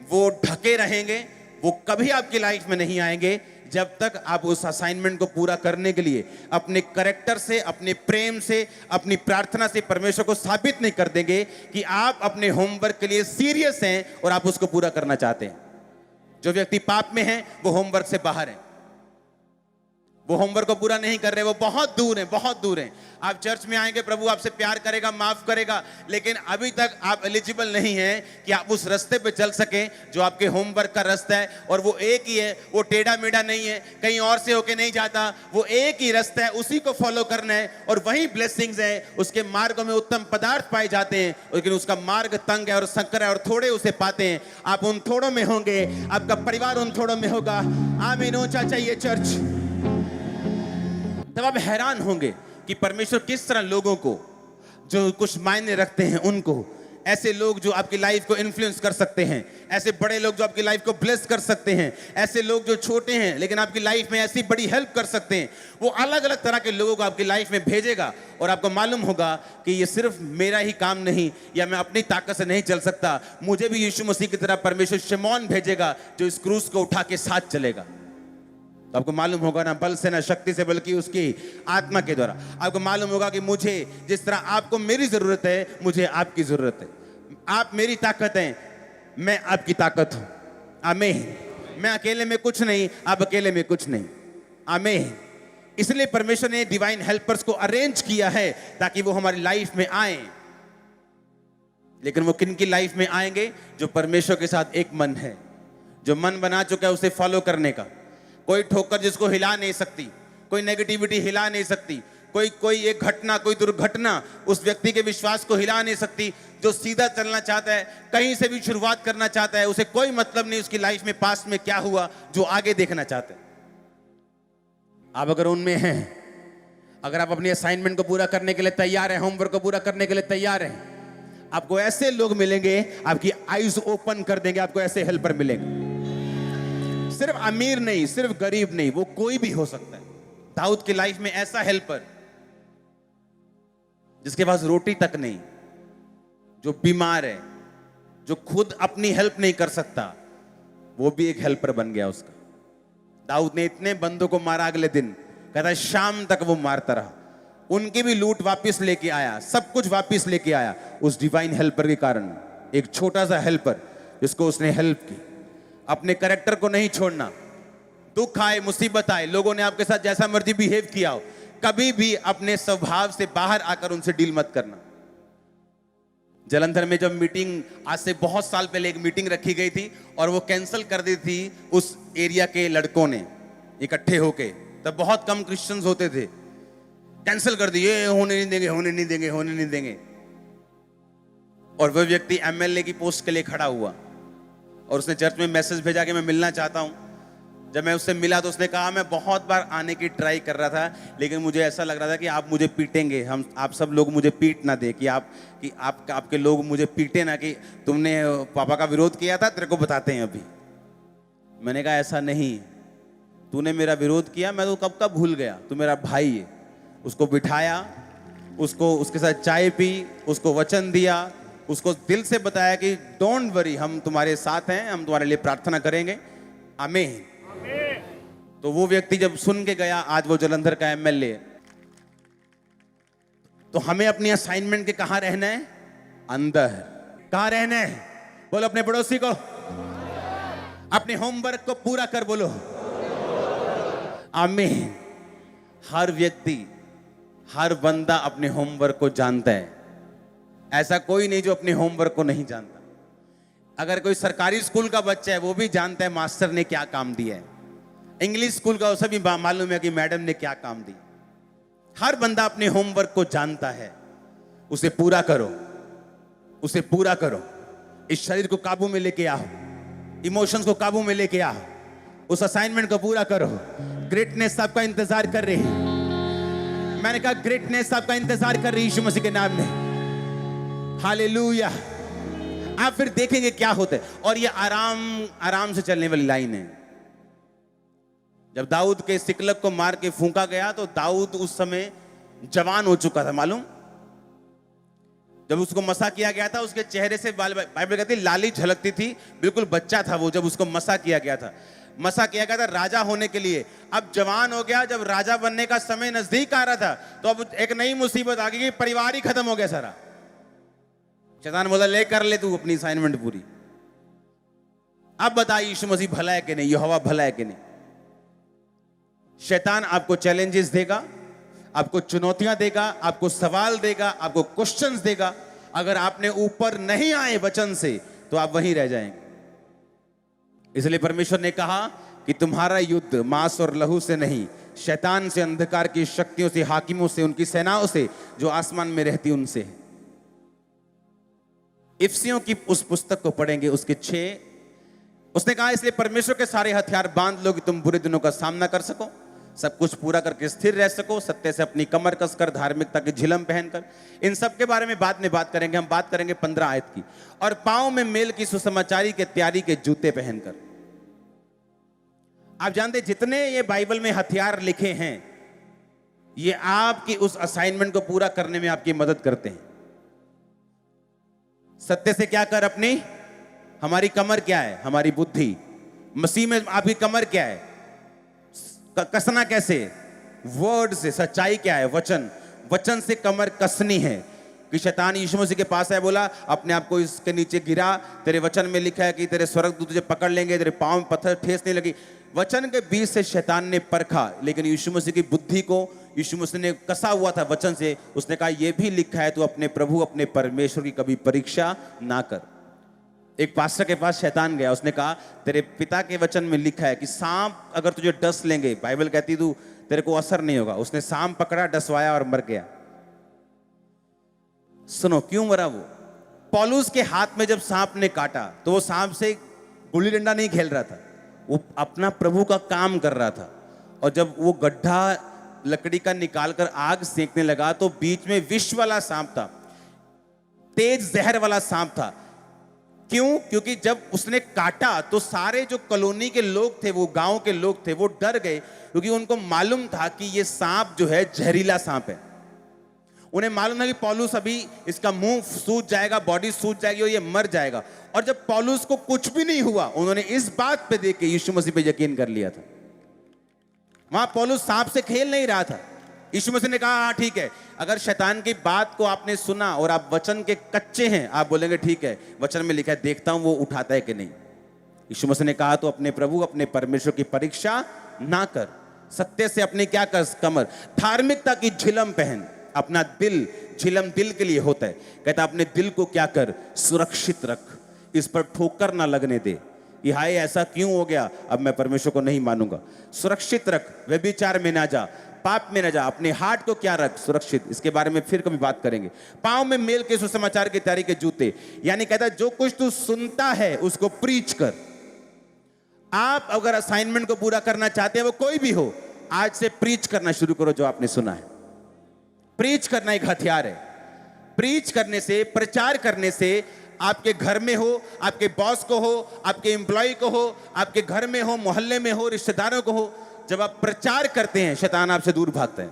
वो ढके रहेंगे, वो कभी आपकी लाइफ में नहीं आएंगे जब तक आप उस असाइनमेंट को पूरा करने के लिए अपने कैरेक्टर से, अपने प्रेम से, अपनी प्रार्थना से परमेश्वर को साबित नहीं कर देंगे कि आप अपने होमवर्क के लिए सीरियस हैं और आप उसको पूरा करना चाहते हैं। जो व्यक्ति पाप में है वो होमवर्क से बाहर है, वो होमवर्क को पूरा नहीं कर रहे, वो बहुत दूर हैं, बहुत दूर हैं। आप चर्च में आएंगे, प्रभु आपसे प्यार करेगा, माफ करेगा, लेकिन अभी तक आप एलिजिबल नहीं हैं कि आप उस रास्ते पे चल सकें जो आपके होमवर्क का रास्ता है। और वो एक ही है, वो टेढ़ा मेढ़ा नहीं है, कहीं और से होके नहीं जाता, वो एक ही रास्ता है, उसी को फॉलो करना है और वही ब्लेसिंग्स है। उसके मार्ग में उत्तम पदार्थ पाए जाते हैं, लेकिन उसका मार्ग तंग है और संकर है और थोड़े उसे पाते हैं। आप उन थोड़ों में होंगे, आपका परिवार उन थोड़ों में होगा। आमीन। ऊंचा चाहिए चर्च। तब आप हैरान होंगे कि परमेश्वर किस तरह लोगों को, जो कुछ मायने रखते हैं उनको, ऐसे लोग जो आपकी लाइफ को इन्फ्लुएंस कर सकते हैं, ऐसे बड़े लोग जो आपकी लाइफ को ब्लेस कर सकते हैं, ऐसे लोग जो छोटे हैं लेकिन आपकी लाइफ में ऐसी बड़ी हेल्प कर सकते हैं, वो अलग अलग तरह के लोगों को आपकी लाइफ में भेजेगा। और आपको मालूम होगा कि ये सिर्फ मेरा ही काम नहीं, या मैं अपनी ताकत से नहीं चल सकता, मुझे भी यीशु मसीह की तरह परमेश्वर शिमोन भेजेगा जो इस क्रूस को उठा के साथ चलेगा। तो आपको मालूम होगा ना बल से ना शक्ति से, बल्कि उसकी आत्मा के द्वारा। आपको मालूम होगा कि मुझे जिस तरह आपको मेरी जरूरत है, मुझे आपकी जरूरत है। आप मेरी ताकत हैं, मैं आपकी ताकत हूं। आमीन। मैं अकेले में कुछ नहीं, आप अकेले में कुछ नहीं। आमीन। इसलिए परमेश्वर ने डिवाइन हेल्पर्स को अरेंज किया है ताकि वो हमारी लाइफ में आए। लेकिन वो किन की लाइफ में आएंगे? जो परमेश्वर के साथ एक मन है, जो मन बना चुका है उसे फॉलो करने का। कोई ठोकर जिसको हिला नहीं सकती, कोई नेगेटिविटी हिला नहीं सकती, कोई एक घटना, कोई दुर्घटना उस व्यक्ति के विश्वास को हिला नहीं सकती। जो सीधा चलना चाहता है, कहीं से भी शुरुआत करना चाहता है, उसे कोई मतलब नहीं उसकी लाइफ में पास्ट में क्या हुआ, जो आगे देखना चाहते हैं। आप अगर उनमें हैं, अगर आप अपनी असाइनमेंट को पूरा करने के लिए तैयार हैं, होमवर्क को पूरा करने के लिए तैयार हैं, आपको ऐसे लोग मिलेंगे, आपकी आईज ओपन कर देंगे, आपको ऐसे हेल्पर मिलेंगे। सिर्फ अमीर नहीं, सिर्फ गरीब नहीं, वो कोई भी हो सकता है। दाऊद की लाइफ में ऐसा हेल्पर जिसके पास रोटी तक नहीं, जो बीमार है, जो खुद अपनी हेल्प नहीं कर सकता, वो भी एक हेल्पर बन गया उसका। दाऊद ने इतने बंदों को मारा, अगले दिन कहता है शाम तक वो मारता रहा, उनकी भी लूट वापस लेके आया, सब कुछ वापस लेके आया उस डिवाइन हेल्पर के कारण। एक छोटा सा हेल्पर जिसको उसने हेल्प की। अपने कैरेक्टर को नहीं छोड़ना। दुख आए, मुसीबत आए, लोगों ने आपके साथ जैसा मर्जी बिहेव किया हो, कभी भी अपने स्वभाव से बाहर आकर उनसे डील मत करना। जलंधर में जब मीटिंग, आज से बहुत साल पहले एक मीटिंग रखी गई थी और वो कैंसिल कर दी थी उस एरिया के लड़कों ने इकट्ठे होके, तब बहुत कम क्रिश्चियंस होते थे, कैंसिल कर दी, ये होने नहीं देंगे, होने नहीं देंगे, होने नहीं देंगे। और वह व्यक्ति एमएलए की पोस्ट के लिए खड़ा हुआ और उसने चर्च में मैसेज भेजा कि मैं मिलना चाहता हूं। जब मैं उससे मिला तो उसने कहा, मैं बहुत बार आने की ट्राई कर रहा था, लेकिन मुझे ऐसा लग रहा था कि आप मुझे पीटेंगे, आप सब लोग मुझे पीट ना दे, कि आपके लोग मुझे पीटे ना, कि तुमने पापा का विरोध किया था, तेरे को बताते हैं अभी। मैंने कहा ऐसा नहीं, तूने मेरा विरोध किया, मैं तो कब का भूल गया, तू मेरा भाई है। उसको बिठाया, उसके साथ चाय पी, उसको वचन दिया, उसको दिल से बताया कि डोंट वरी, हम तुम्हारे साथ हैं, हम तुम्हारे लिए प्रार्थना करेंगे, आमीन। तो वो व्यक्ति जब सुन के गया, आज वो जलंधर का एमएलए। तो हमें अपनी असाइनमेंट के कहां रहना है? अंदर। कहां रहना है? बोलो अपने पड़ोसी को, अपने होमवर्क को पूरा कर, बोलो आमीन। हर व्यक्ति, हर बंदा अपने होमवर्क को जानता है। ऐसा कोई नहीं जो अपने होमवर्क को नहीं जानता। अगर कोई सरकारी स्कूल का बच्चा है, वो भी जानता है मास्टर ने क्या काम दिया है। इंग्लिश स्कूल का उसे भी मालूम है कि मैडम ने क्या काम दी। हर बंदा अपने होमवर्क को जानता है। उसे पूरा करो, उसे पूरा करो। इस शरीर को काबू में लेके आओ, इमोशंस को काबू में लेके आओ, उस असाइनमेंट को पूरा करो। ग्रेटनेस आपका इंतजार कर रही है। मैंने कहा ग्रेटनेस आपका इंतजार कर रही है, यीशु मसीह के नाम में। हालेलुया। आप फिर देखेंगे क्या होता है। और ये आराम से चलने वाली लाइन है। जब दाऊद के सिकलग को मार के फूंका गया, तो दाऊद उस समय जवान हो चुका था, मालूम। जब उसको मसा किया गया था, उसके चेहरे से बाइबल कहती लाली झलकती थी, बिल्कुल बच्चा था वो जब उसको मसा किया गया था। मसा किया गया था राजा होने के लिए। अब जवान हो गया, जब राजा बनने का समय नजदीक आ रहा था, तो अब एक नई मुसीबत आ गई कि परिवार ही खत्म हो गया सारा। शैतान बोला ले कर ले तू अपनी असाइनमेंट पूरी। अब बता यीशु मसीह भला है कि नहीं, यहोवा भला है कि नहीं। शैतान आपको चैलेंजेस देगा, आपको चुनौतियां देगा, आपको सवाल देगा, आपको क्वेश्चंस देगा। अगर आपने ऊपर नहीं आए वचन से, तो आप वहीं रह जाएंगे। इसलिए परमेश्वर ने कहा कि तुम्हारा युद्ध मांस और लहू से नहीं, शैतान से, अंधकार की शक्तियों से, हाकिमों से, उनकी सेनाओं से जो आसमान में रहती उनसे है। इफिसियों की उस पुस्तक को पढ़ेंगे, उसके 6 उसने कहा इसलिए परमेश्वर के सारे हथियार बांध लो कि तुम बुरे दिनों का सामना कर सको, सब कुछ पूरा करके स्थिर रह सको, सत्य से अपनी कमर कसकर, धार्मिकता की झिलम पहनकर। इन सब के बारे में बाद में बात करेंगे। हम बात करेंगे 15 आयत की। और पांव में मेल की सुसमाचारी के तैयारी के जूते पहनकर। आप जानते जितने ये बाइबल में हथियार लिखे हैं, ये आपकी उस असाइनमेंट को पूरा करने में आपकी मदद करते हैं। सत्य से क्या कर अपनी, हमारी कमर क्या है? हमारी बुद्धि। मसीह में आपकी कमर क्या है? कसना कैसे? वर्ड से। सच्चाई क्या है? वचन। वचन से कमर कसनी है। कि शैतान यीशु मसीह के पास है, बोला अपने आप को इसके नीचे गिरा, तेरे वचन में लिखा है कि तेरे स्वर्गदूत तुझे पकड़ लेंगे, तेरे पांव में पत्थर ठेस नहीं लगी। वचन के बीच से शैतान ने परखा, लेकिन यीशु मसीह की बुद्धि को यीशु मसीह ने कसा हुआ था वचन से। उसने कहा यह भी लिखा है, तू अपने प्रभु अपने परमेश्वर की कभी परीक्षा ना कर। एक पास्टर के पास शैतान गया, उसने कहा तेरे पिता के वचन में लिखा है कि सांप अगर तुझे डस लेंगे, बाइबल कहती तू तेरे को असर नहीं होगा। उसने सांप पकड़ा, डसवाया और मर गया। सुनो क्यों मरा वो? पौलुस के हाथ में जब सांप ने काटा, तो वो सांप से गुल्ली डंडा नहीं खेल रहा था, वो अपना प्रभु का काम कर रहा था। और जब वो गड्ढा लकड़ी का निकालकर आग सेकने लगा, तो बीच में विष वाला सांप था, तेज जहर वाला सांप था। क्यों? क्योंकि जब उसने काटा तो सारे जो कॉलोनी के लोग थे, वो गांव के लोग थे, वो डर गए, क्योंकि उनको मालूम था कि ये सांप जो है जहरीला सांप है। उन्हें मालूम था कि पौलुस अभी इसका मुंह सूज जाएगा, बॉडी सूज जाएगी और ये मर जाएगा। और जब पौलुस को कुछ भी नहीं हुआ, उन्होंने इस बात पे देख के यीशु मसीह पे यकीन कर लिया था। वहां पौलुस सांप से खेल नहीं रहा था। यीशु मसीह ने कहा हाँ ठीक है, अगर शैतान की बात को आपने सुना और आप वचन के कच्चे हैं, आप बोलेंगे ठीक है, वचन में लिखा है, देखता हूं वो उठाता है कि नहीं। यीशु मसीह ने कहा तो अपने प्रभु अपने परमेश्वर की परीक्षा ना कर, सत्य से अपनी क्या कर, कमर, धार्मिकता की झिलम पहन। अपना दिल, झिलम दिल के लिए होता है। कहता अपने दिल को क्या कर, सुरक्षित रख, इस पर ठोकर ना लगने दे कि हाय ऐसा क्यों हो गया, अब मैं परमेश्वर को नहीं मानूंगा। सुरक्षित रख, व्यभिचार में ना जा, पाप में ना जा। अपने हार्ट को क्या रख, सुरक्षित। इसके बारे में फिर कभी बात करेंगे। पांव में मेल के सुसमाचार की तैयारी के जूते, यानी कहता जो कुछ तू सुनता है उसको प्रीच कर। आप अगर असाइनमेंट को पूरा करना चाहते हैं, वो कोई भी हो, आज से प्रीच करना शुरू करो जो आपने सुना है। प्रीच करना एक हथियार है। प्रीच करने से, प्रचार करने से, आपके घर में हो, आपके बॉस को हो, आपके एम्प्लॉय को हो, आपके घर में हो, मोहल्ले में हो, रिश्तेदारों को हो, जब आप प्रचार करते हैं, शैतान आपसे दूर भागता है।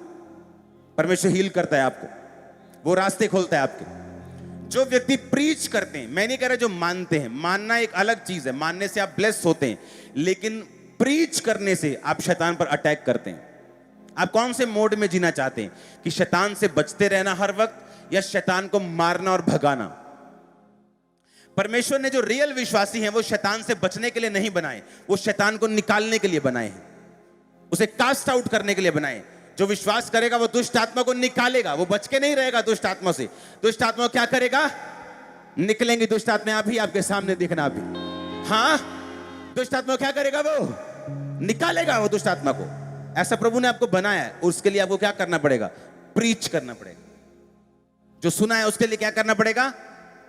परमेश्वर हील करता है आपको, वो रास्ते खोलता है आपके। जो व्यक्ति प्रीच करते हैं, मैं नहीं कह रहा जो मानते हैं, मानना एक अलग चीज है, मानने से आप ब्लेस होते हैं, लेकिन प्रीच करने से आप शैतान पर अटैक करते हैं। आप कौन से मोड में जीना चाहते हैं, कि शैतान से बचते रहना हर वक्त, या शैतान को मारना और भगाना? परमेश्वर ने जो रियल विश्वासी हैं, वो शैतान से बचने के लिए नहीं बनाए, वो शैतान को निकालने के लिए बनाए हैं, उसे कास्ट आउट करने के लिए बनाए। जो विश्वास करेगा वो दुष्ट आत्मा को निकालेगा, वो बच के नहीं रहेगा दुष्ट आत्मा से। दुष्ट आत्मा क्या करेगा? निकलेंगी दुष्ट आत्मा, अभी आपके सामने दिखना अभी। हाँ, दुष्ट आत्मा क्या करेगा? वो निकालेगा वो दुष्ट आत्मा को। ऐसा प्रभु ने आपको बनाया है, उसके लिए आपको क्या करना पड़ेगा? प्रीच करना पड़ेगा। जो सुना है उसके लिए क्या करना पड़ेगा?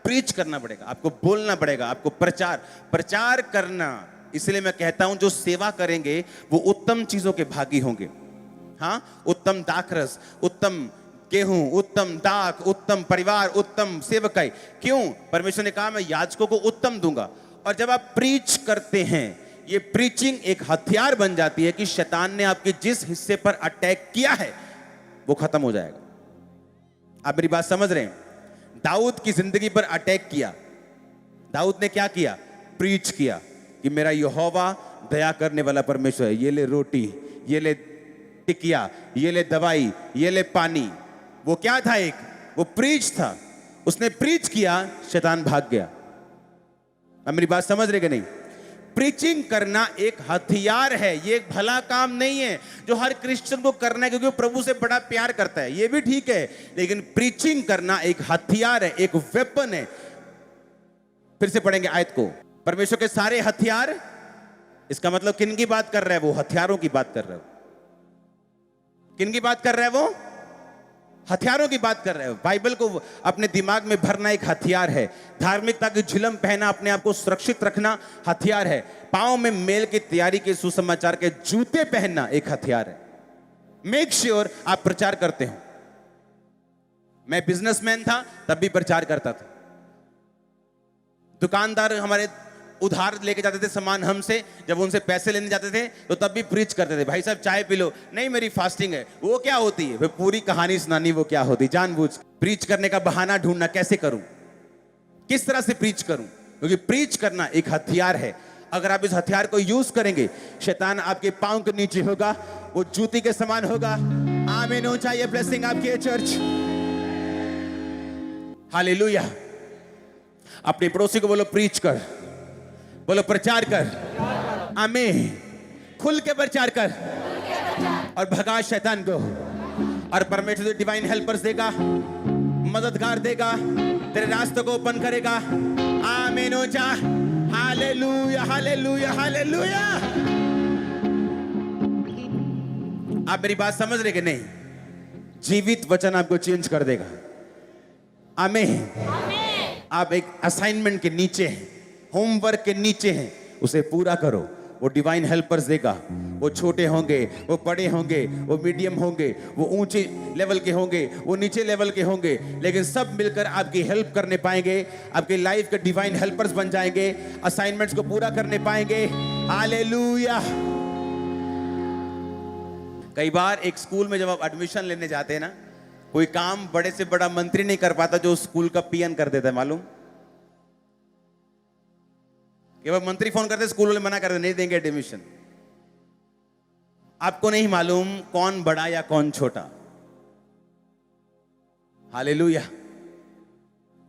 प्रीच करना पड़ेगा, आपको बोलना पड़ेगा, आपको प्रचार करना। इसलिए मैं कहता हूं, जो सेवा करेंगे वो उत्तम चीजों के भागी होंगे। हाँ, उत्तम दाखरस, उत्तम गेहूं, उत्तम दाख, उत्तम परिवार, उत्तम सेवकाई। क्यों? परमेश्वर ने कहा मैं याजकों को उत्तम दूंगा। और जब आप प्रीच करते हैं, ये प्रीचिंग एक हथियार बन जाती है कि शैतान ने आपके जिस हिस्से पर अटैक किया है वो खत्म हो जाएगा। आप मेरी बात समझ रहे हैं? दाऊद की जिंदगी पर अटैक किया, दाऊद ने क्या किया? प्रीच किया कि मेरा यहोवा दया करने वाला परमेश्वर है। ये ले रोटी, ये ले टिकिया, ये ले दवाई, ये ले पानी। वो क्या था? वो प्रीच था। उसने प्रीच किया, शैतान भाग गया। अब मेरी बात समझ रहे कि नहीं? प्रीचिंग करना एक हथियार है, ये एक भला काम नहीं है जो हर क्रिश्चियन को करना है क्योंकि वो प्रभु से बड़ा प्यार करता है, ये भी ठीक है, लेकिन प्रीचिंग करना एक हथियार है, एक वेपन है। फिर से पढ़ेंगे आयत को। परमेश्वर के सारे हथियार, इसका मतलब किन की बात कर रहा है? वो हथियारों की बात कर रहा है। किन की बात कर रहा है? वो हथियारों की बात कर रहे हो। बाइबल को अपने दिमाग में भरना एक हथियार है। धार्मिकता की झिलम पहना, अपने आप को सुरक्षित रखना हथियार है। पांव में मेल की तैयारी के सुसमाचार के जूते पहनना एक हथियार है। मेक श्योर आप प्रचार करते हो। मैं बिजनेसमैन था तब भी प्रचार करता था। दुकानदार हमारे उधार लेके जाते थे सामान हमसे, जब उनसे पैसे लेने जाते थे तो तब भी प्रीच करते थे, भाई साहब चाय पी लो। नहीं, मेरी फास्टिंग है। वो क्या होती है? फिर पूरी कहानी सुनानी, वो क्या होती, जानबूझ प्रीच करने का बहाना ढूंढना, कैसे करूं, किस तरह से प्रीच करूं, क्योंकि प्रीच करना एक हथियार है। अगर आप इस हथियार को यूज करेंगे, शैतान आपके पांव के नीचे होगा, वो जूती के समान होगा। आमीन हो चाहिए ब्लेसिंग आपकी है चर्च। हालेलुया। अपने पड़ोसी को बोलो प्रीच कर, बोलो प्रचार कर। आमीन। खुल के प्रचार कर और भगा शैतान को। और परमेश्वर डिवाइन हेल्पर्स देगा, मददगार देगा, तेरे रास्तों को ओपन करेगा। आमीन हो जा। Hallelujah, hallelujah, hallelujah. आप मेरी बात समझ रहे कि नहीं? जीवित वचन आपको चेंज कर देगा। आमीन। आप एक असाइनमेंट के नीचे हैं, होमवर्क के नीचे हैं, उसे पूरा करो। वो डिवाइन हेल्पर्स देगा। वो छोटे होंगे, वो बड़े होंगे, वो मीडियम होंगे, वो ऊंचे लेवल के होंगे, वो नीचे लेवल के होंगे, लेकिन सब मिलकर आपकी हेल्प करने पाएंगे। आपकी लाइफ के डिवाइन हेल्पर्स बन जाएंगे, असाइनमेंट्स को पूरा करने पाएंगे। हालेलुया। कई बार एक स्कूल में जब आप एडमिशन लेने जाते हैं ना, कोई काम बड़े से बड़ा मंत्री नहीं कर पाता जो स्कूल का पीएन कर देता है, मालूम? केवल मंत्री फोन करते, स्कूल वाले मना करते, नहीं देंगे एडमिशन। आपको नहीं मालूम कौन बड़ा या कौन छोटा। हालेलुया।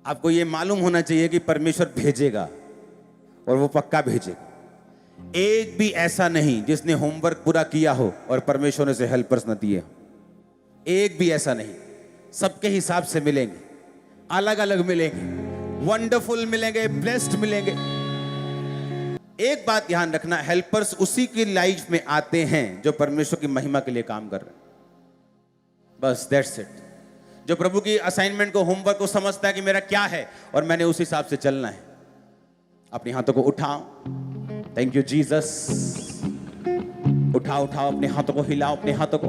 आपको यह मालूम होना चाहिए कि परमेश्वर भेजेगा और वो पक्का भेजेगा। एक भी ऐसा नहीं जिसने होमवर्क पूरा किया हो और परमेश्वर ने उसे हेल्पर्स न दिए हो। एक भी ऐसा नहीं। सबके हिसाब से मिलेंगे, अलग अलग मिलेंगे, वंडरफुल मिलेंगे, ब्लेस्ड मिलेंगे। एक बात ध्यान रखना, हेल्पर्स उसी की लाइफ में आते हैं जो परमेश्वर की महिमा के लिए काम कर रहे हैं। बस दैट्स इट। जो प्रभु की असाइनमेंट को, होमवर्क को समझता है कि मेरा क्या है और मैंने उस हिसाब से चलना है। अपने हाथों को उठाओ, थैंक यू जीसस। उठाओ उठाओ अपने हाथों को, हिलाओ अपने हाथों को।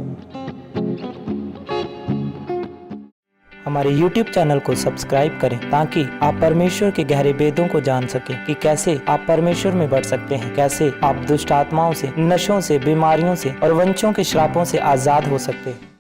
हमारे YouTube चैनल को सब्सक्राइब करें ताकि आप परमेश्वर के गहरे वेदों को जान सकें कि कैसे आप परमेश्वर में बढ़ सकते हैं, कैसे आप दुष्ट आत्माओं से, नशों से, बीमारियों से और वंशों के श्रापों से आजाद हो सकते हैं।